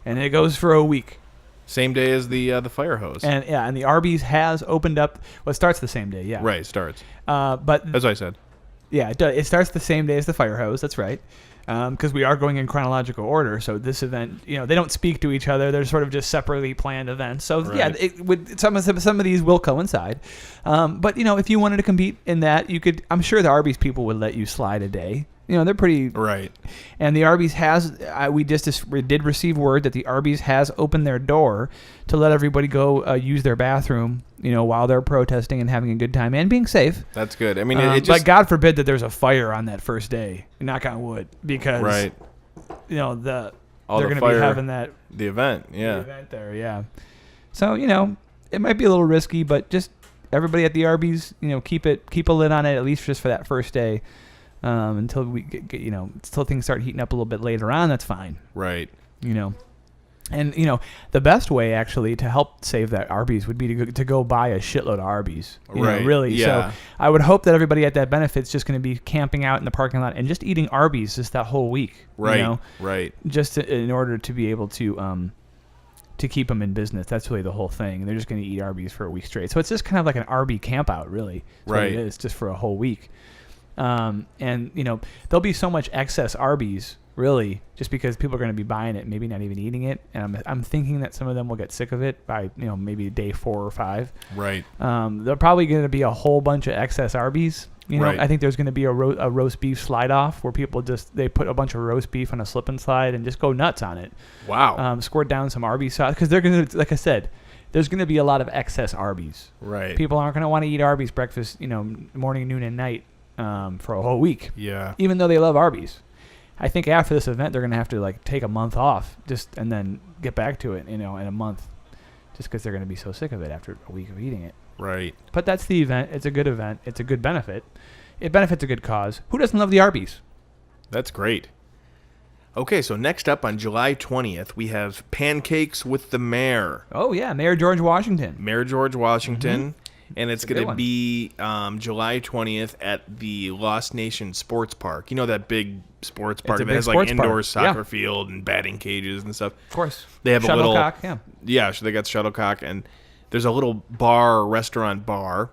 and it goes for a week. Same day as the fire hose. And the Arby's has opened up. Well, it starts the same day, yeah. Right, it starts. But as I said. Yeah, it does. It starts the same day as the fire hose. That's right. because we are going in chronological order. So this event, they don't speak to each other. They're sort of just separately planned events. So yeah, some of these will coincide. But if you wanted to compete in that, you could. I'm sure the Arby's people would let you slide a day. They're pretty right. And the Arby's we did receive word that the Arby's has opened their door to let everybody go use their bathroom, while they're protesting and having a good time and being safe. That's good. I mean, but God forbid that there's a fire on that first day. Knock on wood, because right. They're going to be having the event, yeah. The event there, yeah. So it might be a little risky, but just everybody at the Arby's, keep a lid on it at least just for that first day. Until we get until things start heating up a little bit later on, that's fine. Right. And the best way actually to help save that Arby's would be to go buy a shitload of Arby's. Really. Yeah. So I would hope that everybody at that benefit's just going to be camping out in the parking lot and just eating Arby's just that whole week. Right. Right. Just in order to be able to keep them in business. That's really the whole thing. They're just going to eat Arby's for a week straight. So it's just kind of like an Arby camp out, really. That's right. what it is, just for a whole week. And there'll be so much excess Arby's, really, just because people are going to be buying it, maybe not even eating it. And I'm thinking that some of them will get sick of it by maybe day 4 or 5. Right. There's probably going to be a whole bunch of excess Arby's. Right. I think there's going to be a roast beef slide off where people they put a bunch of roast beef on a slip and slide and just go nuts on it. Wow. Squirt down some Arby's sauce because they're going to, like I said, there's going to be a lot of excess Arby's. Right. People aren't going to want to eat Arby's breakfast, morning, noon, and night. For a whole week. Yeah. Even though they love Arby's. I think after this event, they're going to have to take a month off and then get back to it, in a month, just because they're going to be so sick of it after a week of eating it. Right. But that's the event. It's a good event. It's a good benefit. It benefits a good cause. Who doesn't love the Arby's? That's great. Okay, so next up on July 20th, we have Pancakes with the Mayor. Oh, yeah, Mayor George Washington. Mayor George Washington. Mm-hmm. And it's going to be July 20th at the Lost Nation Sports Park. That big sports park that has indoor soccer field and batting cages and stuff. Of course. They have Shuttlecock, a little... Yeah, so they got shuttlecock. And there's a little restaurant bar.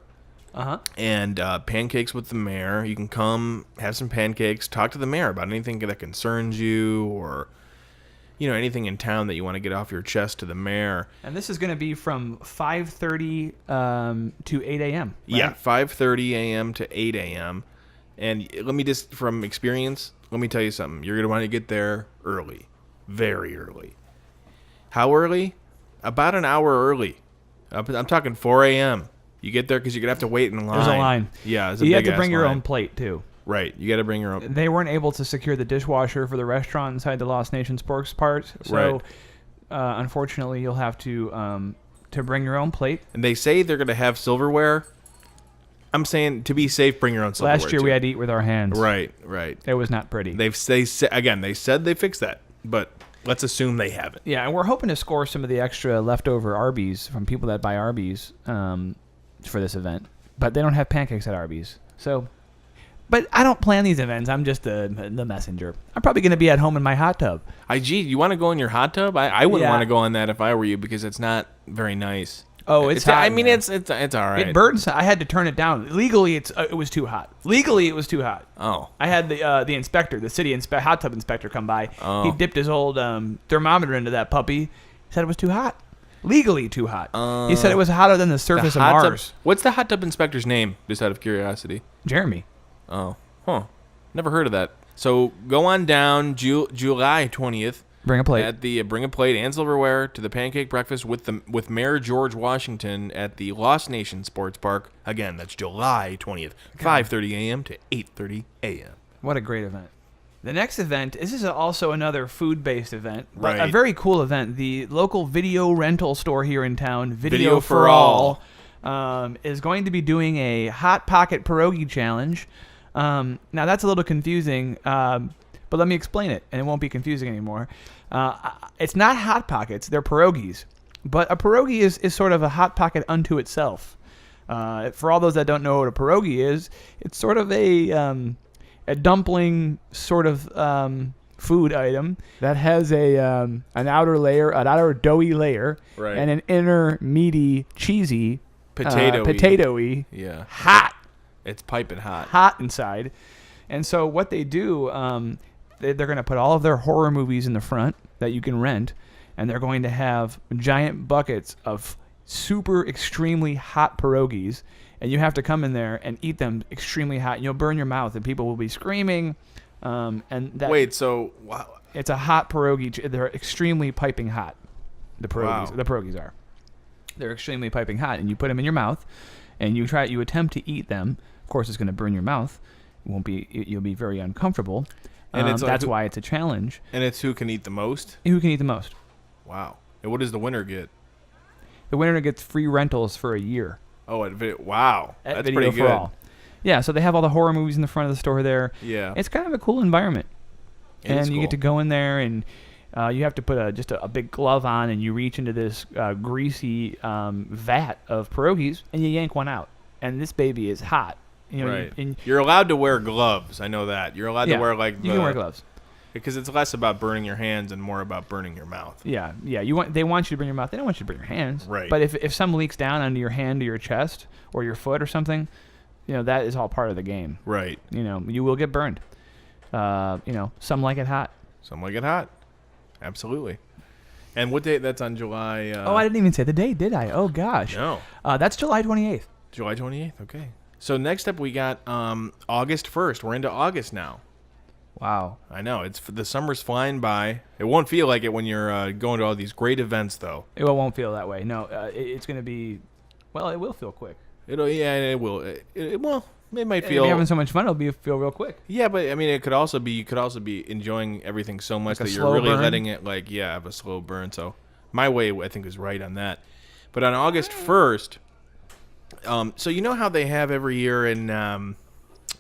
Uh-huh. And Pancakes with the Mayor. You can come, have some pancakes, talk to the mayor about anything that concerns you or... anything in town that you want to get off your chest to the mayor. And this is going to be from 5:30 to 8 a.m. Right? Yeah, 5:30 a.m. to 8 a.m. And from experience, let me tell you something. You're going to want to get there early. Very early. How early? About an hour early. I'm talking 4 a.m. You get there because you're going to have to wait in line. There's a line. Yeah, you have to bring your own plate, too. Right, you got to bring your own. They weren't able to secure the dishwasher for the restaurant inside the Lost Nation Sports Park, so unfortunately, you'll have to bring your own plate. And they say they're going to have silverware. I'm saying to be safe, bring your own silverware. Last year we had to eat with our hands. Right. It was not pretty. They said they fixed that, but let's assume they haven't. Yeah, and we're hoping to score some of the extra leftover Arby's from people that buy Arby's for this event, but they don't have pancakes at Arby's, so. But I don't plan these events. I'm just the messenger. I'm probably going to be at home in my hot tub. You want to go in your hot tub? I wouldn't want to go in that if I were you because it's not very nice. Oh, it's hot. I mean, it's all right. It burns. I had to turn it down. Legally, it was too hot. Oh. I had the inspector, the city hot tub inspector, come by. Oh. He dipped his old thermometer into that puppy. He said it was too hot. Legally too hot. He said it was hotter than the surface of Mars. What's the hot tub inspector's name, just out of curiosity? Jeremy. Oh, never heard of that. So go on down July 20th. Bring a plate. At the bring a plate and silverware to the pancake breakfast with Mayor George Washington at the Lost Nation Sports Park. Again, that's July 20th, 5:30 a.m. to 8:30 a.m. What a great event! The next event, this is also another food-based event, but right. a very cool event. The local video rental store here in town, Video for All, is going to be doing a Hot Pocket Pierogi Challenge. Now that's a little confusing, but let me explain it, and it won't be confusing anymore. It's not Hot Pockets, they're pierogies. But a pierogi is sort of a Hot Pocket unto itself. For all those that don't know what a pierogi is, it's sort of a dumpling sort of food item that has an outer doughy layer, right. and an inner meaty, cheesy, potatoey, yeah, hot. It's piping hot. Hot inside. And so what they do, they're going to put all of their horror movies in the front that you can rent, and they're going to have giant buckets of super extremely hot pierogies, and you have to come in there and eat them extremely hot. And you'll burn your mouth, and people will be screaming. Wait, so wow. It's a hot pierogi. They're extremely piping hot. The pierogies, Wow. the pierogies are. They're extremely piping hot, and you put them in your mouth, and you attempt to eat them. Of course, it's going to burn your mouth. You'll be very uncomfortable. And that's why it's a challenge. And it's who can eat the most? Who can eat the most? Wow. And what does the winner get? The winner gets free rentals for a year. Oh, wow. At That's Video pretty for good. All. Yeah, so they have all the horror movies in the front of the store there. Yeah. It's kind of a cool environment. It is And you cool. get to go in there, and you have to put just a big glove on, and you reach into this greasy vat of pierogies, and you yank one out. And this baby is hot. You know, Right. You're allowed to wear gloves. I know that. You're allowed to wear you can wear gloves. Because it's less about burning your hands and more about burning your mouth. Yeah. They want you to bring your mouth. They don't want you to bring your hands. Right. But if some leaks down onto your hand or your chest or your foot or something, that is all part of the game. Right. You will get burned. Some like it hot. Some like it hot. Absolutely. And what date? That's on July... I didn't even say the date, did I? Oh, gosh. No. That's July 28th. July 28th. Okay. So next up we got August 1st. We're into August now. Wow. I know. The summer's flying by. It won't feel like it when you're going to all these great events, though. It won't feel that way. No, it's going to be... Well, it will feel quick. It will. It might If feel... you're having so much fun, it'll feel real quick. Yeah, but I mean, you could also be enjoying everything so much Like a that you're slow really burn? letting it have a slow burn. So my way, I think, is right on that. But on August 1st, so you know how they have every year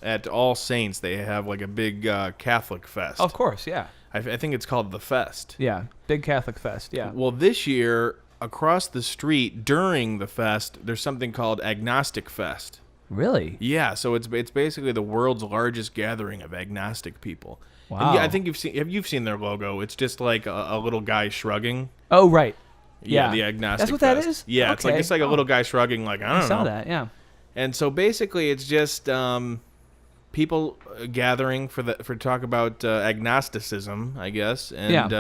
at All Saints, they have like a big Catholic fest. Of course, yeah. I think it's called the Fest. Yeah, big Catholic fest, yeah. Well, this year, across the street during the fest, there's something called Agnostic Fest. Really? Yeah, so it's basically the world's largest gathering of agnostic people. Wow. And yeah, I think you've seen their logo. It's just like a little guy shrugging. Oh, right. Yeah, Yeah. the agnostic. That's what fest. that is? Yeah, Okay. it's like a little guy shrugging. Like I don't know. I saw that, yeah. And so basically, it's just people gathering for talk about agnosticism, I guess. And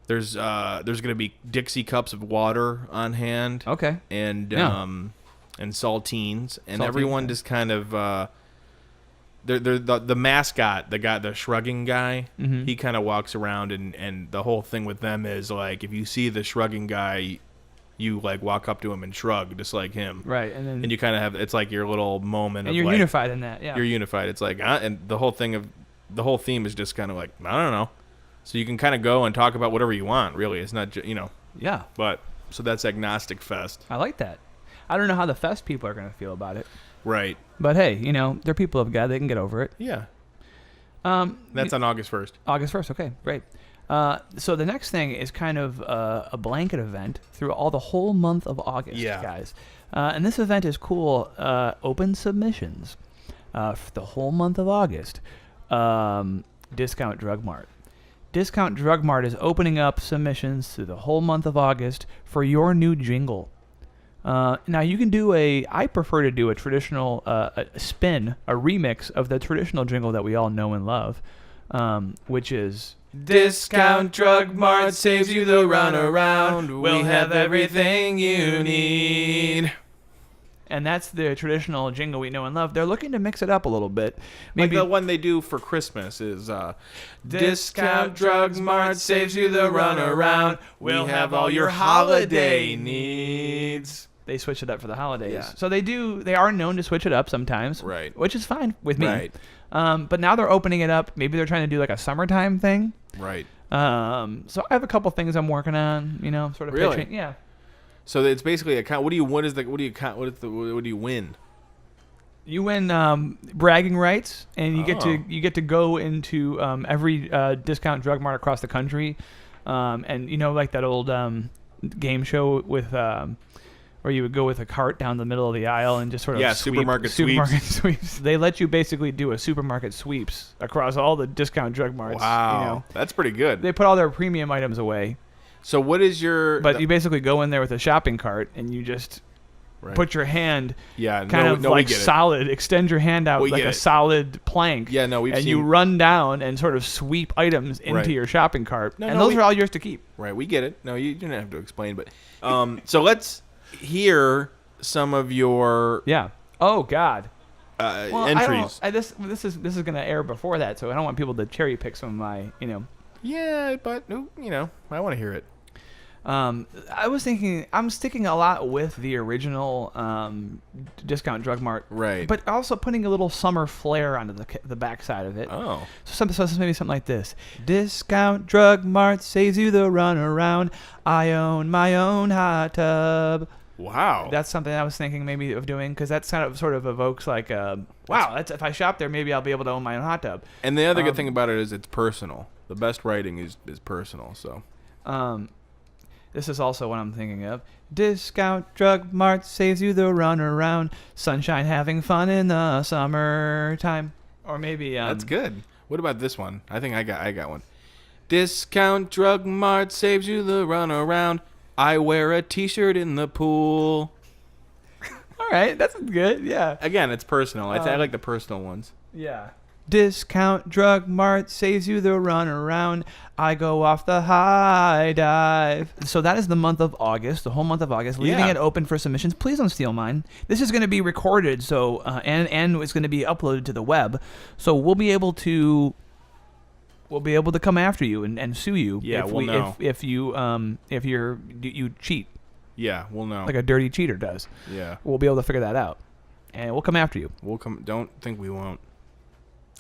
there's going to be Dixie cups of water on hand. Okay. And Yeah. and saltines, and Saltines, everyone yeah. just kind of they're the mascot, the shrugging guy. Mhm. He kind of walks around, and the whole thing with them is like if you see the shrugging guy, you like walk up to him and shrug just like him. Right, and You kind of have it's like your little moment and of you're like, unified in that, yeah. You're unified. It's like and the whole theme is just kind of like I don't know. So you can kind of go and talk about whatever you want. Really, it's not Yeah, But so that's Agnostic Fest. I like that. I don't know how the fest people are going to feel about it. Right. But hey, they're people of God. They can get over it. Yeah. That's on August 1st. August 1st. Okay, great. So the next thing is kind of a blanket event through the whole month of August, guys. And this event is cool. Open submissions for the whole month of August. Discount Drug Mart. Discount Drug Mart is opening up submissions through the whole month of August for your new jingle. Now you can I prefer to do a traditional a spin, a remix of the traditional jingle that we all know and love, which is Discount Drug Mart saves you the runaround. We'll have everything you need. and that's the traditional jingle we know and love. They're looking to mix it up a little bit. Maybe Like the one they do for Christmas is Discount Drug Mart saves you the runaround. We'll have all your holiday needs. they switch it up for the holidays. Yeah. So they are known to switch it up sometimes, Right. which is fine with me. Right. But now they're opening it up. Maybe they're trying to do like a summertime thing. Right. So I have a couple things I'm working on, sort of Really? pitching. Yeah. So it's basically what do you win? You win bragging rights, and you Oh. get to go into every discount drug mart across the country, and like that old game show with where you would go with a cart down the middle of the aisle and just sort of supermarket sweeps. They let you basically do a supermarket sweeps across all the discount drug marts. Wow, that's pretty good. They put all their premium items away, So what is your? but you basically go in there with a shopping cart and you just put your hand Yeah, kind of we like get it. solid, extend your hand out We like get a it. solid plank. Yeah, no, we've and seen- you run down and sort of sweep items into Right. your shopping cart, and no, those are all yours to keep. Right, we get it. No, you didn't have to explain, but so let's hear some of your Yeah. Oh God. Well, entries. This is going to air before that, so I don't want people to cherry pick some of my, Yeah, but I want to hear it. I was thinking I'm sticking a lot with the original Discount Drug Mart, Right. But also putting a little summer flair onto the backside of it. Oh. So maybe something like this: Discount Drug Mart saves you the run around. I own my own hot tub. Wow. That's something I was thinking maybe of doing because that's kind of sort of evokes like, wow, that's if I shop there, maybe I'll be able to own my own hot tub. And the other good thing about it is it's personal. The best writing is personal. So. This is also what I'm thinking of. Discount Drug Mart saves you the run around. Sunshine, having fun in the summertime. Or maybe That's good. What about this one? I think I got one. Discount Drug Mart saves you the run around. I wear a T-shirt in the pool. All right, that's good. Yeah. Again, it's personal. I like the personal ones. Yeah. Discount Drug Mart saves you the run around. I go off the high dive. So that is the month of August, the whole month of August, leaving Yeah. it open for submissions. Please don't steal mine. This is going to be recorded, so and it's going to be uploaded to the web. So we'll be able to come after you and sue you Yeah, we'll know. if you cheat Yeah, we'll know. like a dirty cheater does. Yeah. We'll be able to figure that out, and we'll come after you. We'll come. Don't think we won't.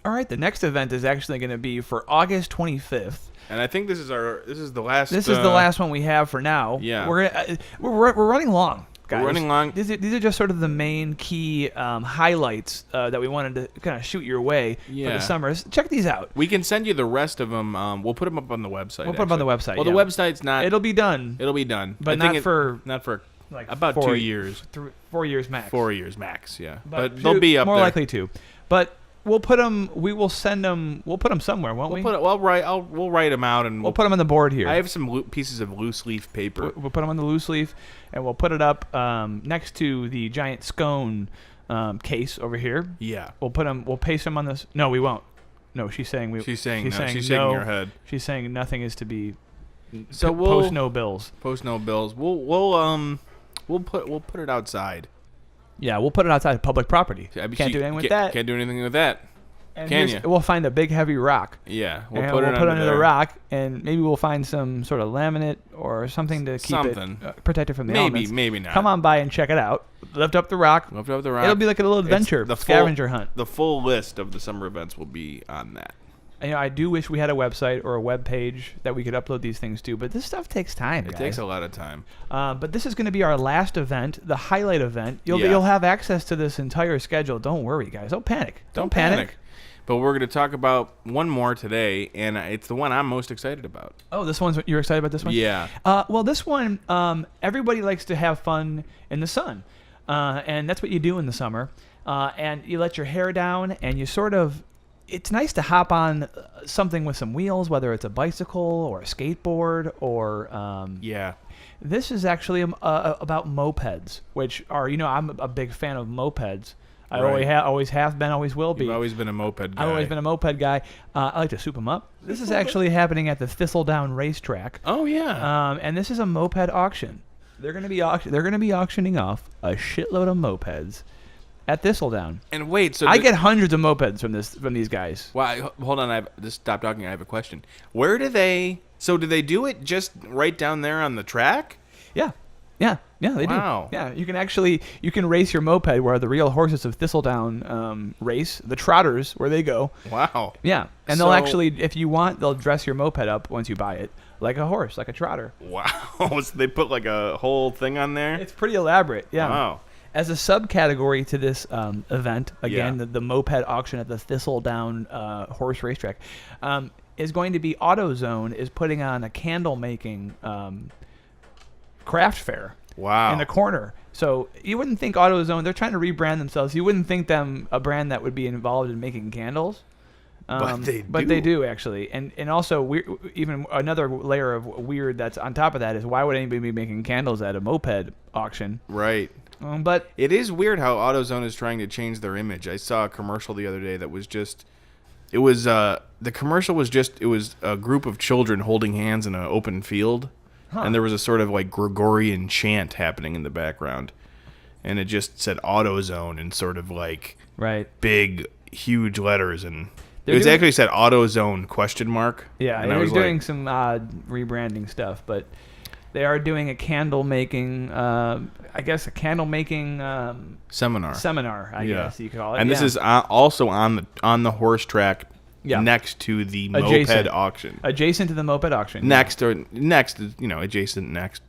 All right, the next event is actually going to be for August 25th. And I think this is the last. This is the last one we have for now. Yeah. We're running long, guys. We're running long. These are just sort of the main key highlights that we wanted to kind of shoot your way for Yeah. the summers. Check these out. We can send you the rest of them. We'll put them up on the website. We'll put them on the website, Well, yeah. the website's not. It'll be done, It'll be done, but I think not for like about 2 years. 4 years max. 4 years max. Yeah, but two- they'll be up more there. likely 2. But we'll put them. We will send them. We'll put them somewhere, won't we? We'll write them out and We'll put them on the board here. I have some pieces of loose leaf paper. We'll put them on the loose leaf, and we'll put it up next to the giant scone case over here. Yeah. We'll put them. We'll paste them on this. No, we won't. No, she's saying we. She's saying no. She's no. shaking her head. She's saying nothing is to be. So we'll post no bills. Post no bills. We'll put it outside. Yeah, we'll put it outside public property. I mean, Can't do anything with that. Can't do anything with that. And can here's- you? We'll find a big heavy rock. Yeah, We'll put it under the rock, and maybe we'll find some sort of laminate or something to keep Something. it protected from the elements. Maybe not. Come on by and check it out. Lift up the rock. Lift up the rock. It'll be like a little adventure, the scavenger hunt. The full list of the summer events will be on that. I do wish we had a website or a web page that we could upload these things to, but this stuff takes time. It takes a lot of time. But this is going to be our last event, the highlight event. Yeah. You'll have access to this entire schedule. Don't worry, guys. Don't panic. Don't panic. But we're going to talk about one more today, and it's the one I'm most excited about. Oh, this one's you're excited about this one? Yeah. Well, this one, everybody likes to have fun in the sun, and that's what you do in the summer. And you let your hair down, and you sort of. It's nice to hop on something with some wheels, whether it's a bicycle or a skateboard or. Yeah. This is actually about mopeds, which are I'm a big fan of mopeds. I Right. always have been, always will be. You've always been a moped guy. I've always been a moped guy. I like to soup them up. This is actually happening at the Thistledown racetrack. Oh yeah. And this is a moped auction. They're going to be auctioning off a shitload of mopeds at Thistledown. And wait, so I get hundreds of mopeds from these guys. Well, hold on. Just stop talking. I have a question. Where do they? So do they do it just right down there on the track? Yeah, they Wow. do. Yeah, you can race your moped where the real horses of Thistledown race, the trotters where they go. Wow. Yeah, and they'll actually, if you want, they'll dress your moped up once you buy it like a horse, like a trotter. Wow. So they put like a whole thing on there? It's pretty elaborate. Yeah. Wow. As a subcategory to this event, again, Yeah. the moped auction at the Thistledown horse racetrack, is going to be AutoZone is putting on a candle making craft fair. Wow. In the corner. So you wouldn't think AutoZone, they're trying to rebrand themselves. You wouldn't think them a brand that would be involved in making candles. But they do. But they do, actually. And also, even another layer of weird that's on top of that is why would anybody be making candles at a moped auction? Right. But it is weird how AutoZone is trying to change their image. I saw a commercial the other day that was just. It was the commercial was just it was a group of children holding hands in an open field, and there was a sort of like Gregorian chant happening in the background, and it just said AutoZone in sort of like big huge letters, and actually said AutoZone ? Yeah, and they're doing some rebranding stuff, but they are doing a candle making. I guess a candle making seminar. I guess you could call it. And this is also on the horse track next to the moped auction. Adjacent to the moped auction. Next, adjacent next,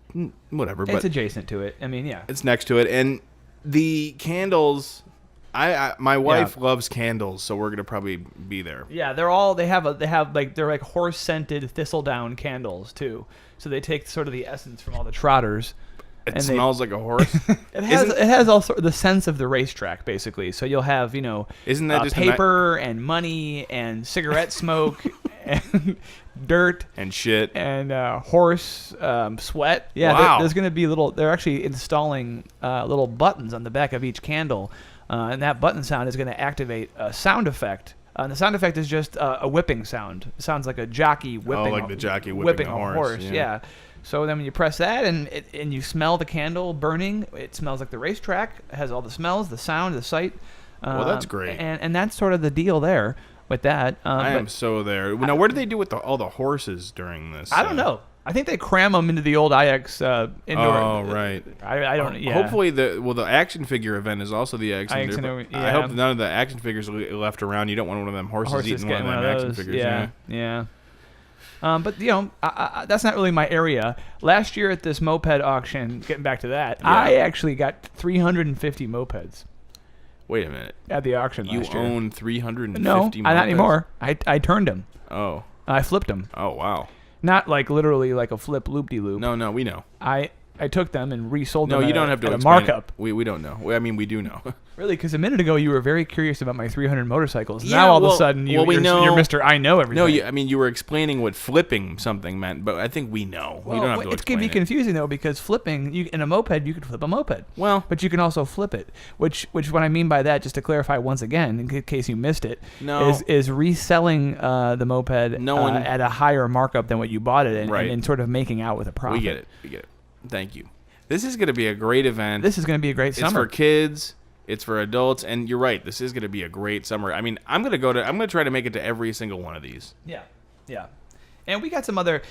whatever. It's but adjacent to it. I mean, yeah. It's next to it, and the candles. My wife loves candles, so we're gonna probably be there. Yeah, they're like horse scented thistledown candles too. So they take sort of the essence from all the trotters. It smells like a horse. It has also the sense of the racetrack, basically. So you'll have isn't that just paper and money and cigarette smoke and dirt and shit and horse sweat. Yeah, wow. There's going to be they're actually installing little buttons on the back of each candle, and that button sound is going to activate a sound effect. And the sound effect is just a whipping sound. It sounds like a jockey whipping. Oh, like the jockey whipping a horse. Yeah. So then when you press that and you smell the candle burning, it smells like the racetrack. It has all the smells, the sound, the sight. Well, that's great. And that's sort of the deal there with that. I am so there. Now, what do they do with all the horses during this? I don't know. I think they cram them into the old IX indoor. Oh, right. I don't. Yeah. Hopefully, the action figure event is also the action figure. I hope none of the action figures are left around. You don't want one of them horses eating one of them action figures. Yeah. But that's not really my area. Last year at this moped auction, getting back to that, I actually got 350 mopeds. Wait a minute. At the auction last year. You own 350 No, mopeds? not anymore. I turned them. Oh. I flipped them. Oh, wow. Not like literally like a flip loop-de-loop. No, we know. I took them and resold them. No, you don't have to at a markup. We don't know. I mean, we do know. Really, because a minute ago you were very curious about my 300 motorcycles. Now all of a sudden you're Mr. I know everything. No, you were explaining what flipping something meant, but I think we know. Well, we don't have to it can be confusing though, because flipping in a moped you could flip a moped. Well, but you can also flip it. Which what I mean by that, just to clarify once again, in case you missed it, is reselling the moped at a higher markup than what you bought it in, and sort of making out with a profit. We get it. Thank you. This is going to be a great event. This is going to be a great summer. It's for kids. It's for adults. And you're right. This is going to be a great summer. I mean, I'm going to try to make it to every single one of these. Yeah. And we got some other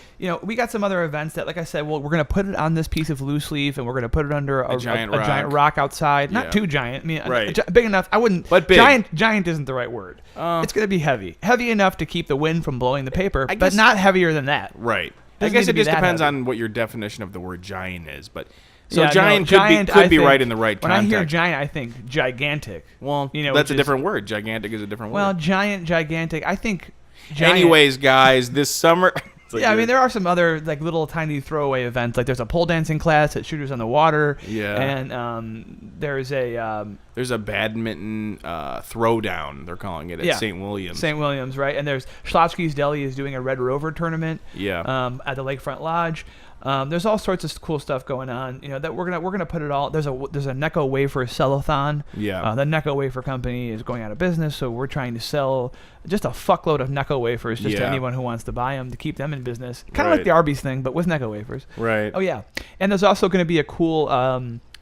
events that, like I said, we're going to put it on this piece of loose leaf, and we're going to put it under a giant rock outside. Not too giant. I mean, big enough. I wouldn't. But big. Giant isn't the right word. It's going to be heavy enough to keep the wind from blowing the paper, but not heavier than that. Right. I guess it just depends on what your definition of the word giant is, but giant could be right in the right context. When I hear giant, I think gigantic. Well, that's a different word. Gigantic is a different word. Well, gigantic. I think. Giant. Anyways, guys, this summer. I mean, there are some other like little tiny throwaway events. Like there's a pole dancing class at Shooters on the Water. Yeah. And there's a badminton throwdown. They're calling it at St. Williams. St. Williams, right? And there's Schlotsky's Deli is doing a Red Rover tournament. Yeah. At the Lakefront Lodge. There's all sorts of cool stuff going on. That we're gonna put it all. There's a Necco wafer sell-a-thon. Yeah. The Necco wafer company is going out of business, so we're trying to sell just a fuckload of Necco wafers to anyone who wants to buy them to keep them in business. Kind of like the Arby's thing, but with Necco wafers. Right. Oh yeah. And there's also going to be a cool.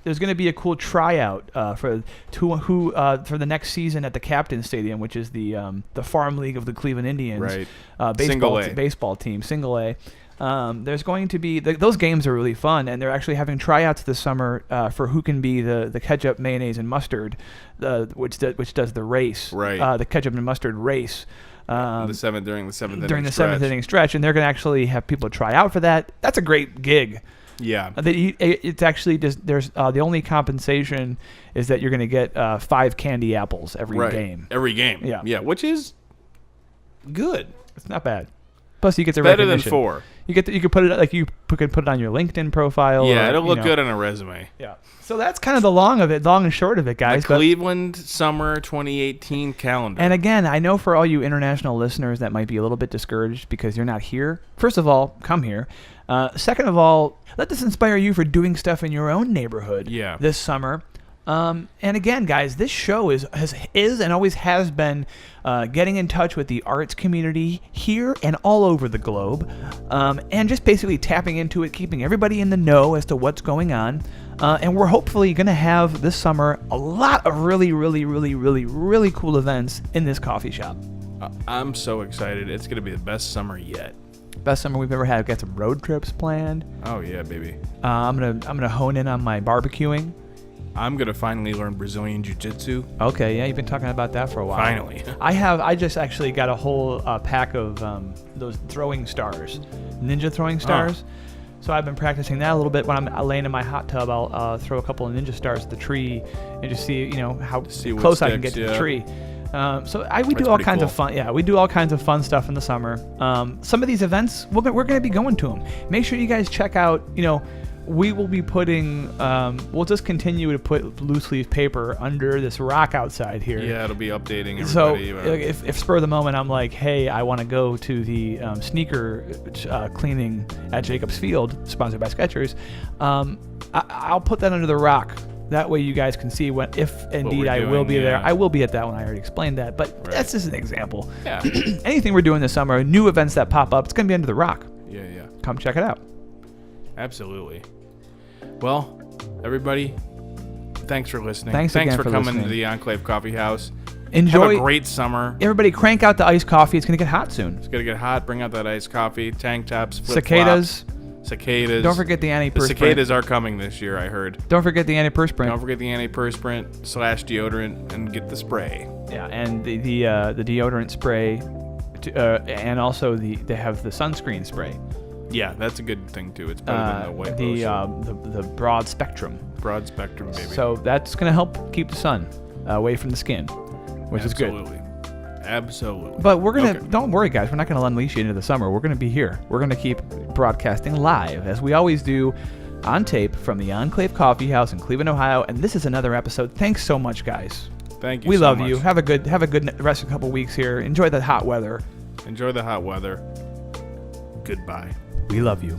There's going to be a cool tryout for the next season at the Captain Stadium, which is the farm league of the Cleveland Indians. Right. Baseball team, single A. There's going to be those games are really fun, and they're actually having tryouts this summer for who can be the ketchup, mayonnaise, and mustard, which does the race, the ketchup and mustard race. During the seventh inning stretch, and they're going to actually have people try out for that. That's a great gig. Yeah, it's actually just there's the only compensation is that you're going to get 5 candy apples every game. Every game, yeah, which is good. It's not bad. Plus, you get the better than recognition. 4. You could put it like you could put it on your LinkedIn profile. Yeah, or, it'll look know. good on a resume. Yeah. So that's kind of the long and short of it, guys. The Cleveland Summer 2018 calendar. And again, I know for all you international listeners that might be a little bit discouraged because you're not here. First of all, come here. Second of all, let this inspire you for doing stuff in your own neighborhood this summer. And again, guys, this show is and always has been getting in touch with the arts community here and all over the globe, and just basically tapping into it, keeping everybody in the know as to what's going on. And we're hopefully going to have this summer a lot of really, really, really, really, really cool events in this coffee shop. I'm so excited. It's going to be the best summer yet. Best summer we've ever had. We've got some road trips planned. Oh yeah, baby. I'm gonna hone in on my barbecuing. I'm gonna finally learn Brazilian Jiu-Jitsu. Okay, yeah, you've been talking about that for a while. Finally. I just actually got a whole pack of those throwing stars, ninja throwing stars. So I've been practicing that a little bit. When I'm laying in my hot tub, I'll throw a couple of ninja stars at the tree and just see how close I can get to the tree. We do all kinds of fun. Yeah, we do all kinds of fun stuff in the summer. Some of these events, we're going to be going to them. Make sure you guys check out. We will be putting. We'll just continue to put loose leaf paper under this rock outside here. Yeah, it'll be updating So everybody. if spur of the moment, I'm like, hey, I want to go to the sneaker cleaning at Jacobs Field, sponsored by Skechers. I'll put that under the rock. That way you guys can see if indeed I will be there. I will be at that one. I already explained that. But that's just an example. Yeah. Anything we're doing this summer, new events that pop up, it's going to be under the rock. Yeah. Come check it out. Absolutely. Well, everybody, thanks for listening. Thanks for coming to the Enclave Coffee House. Enjoy. Have a great summer. Everybody crank out the iced coffee. It's going to get hot soon. It's going to get hot. Bring out that iced coffee, tank tops, flip-flops. Cicadas. Don't forget the antiperspirant. The cicadas are coming this year, I heard. Don't forget the antiperspirant. Don't forget the antiperspirant / deodorant and get the spray. Yeah, and the deodorant spray, and also they have the sunscreen spray. Yeah, that's a good thing too. It's better than the white lotion. The broad spectrum. Broad spectrum, baby. So that's going to help keep the sun away from the skin, which is good. Absolutely. But we're going to, don't worry guys, we're not going to unleash you into the summer. We're going to be here. We're going to keep broadcasting live, as we always do, on tape from the Enclave Coffee House in Cleveland, Ohio. And this is another episode. Thanks so much, guys. Thank you. We love you. Have a good rest of a couple weeks here. Enjoy the hot weather. Enjoy the hot weather. Goodbye. We love you.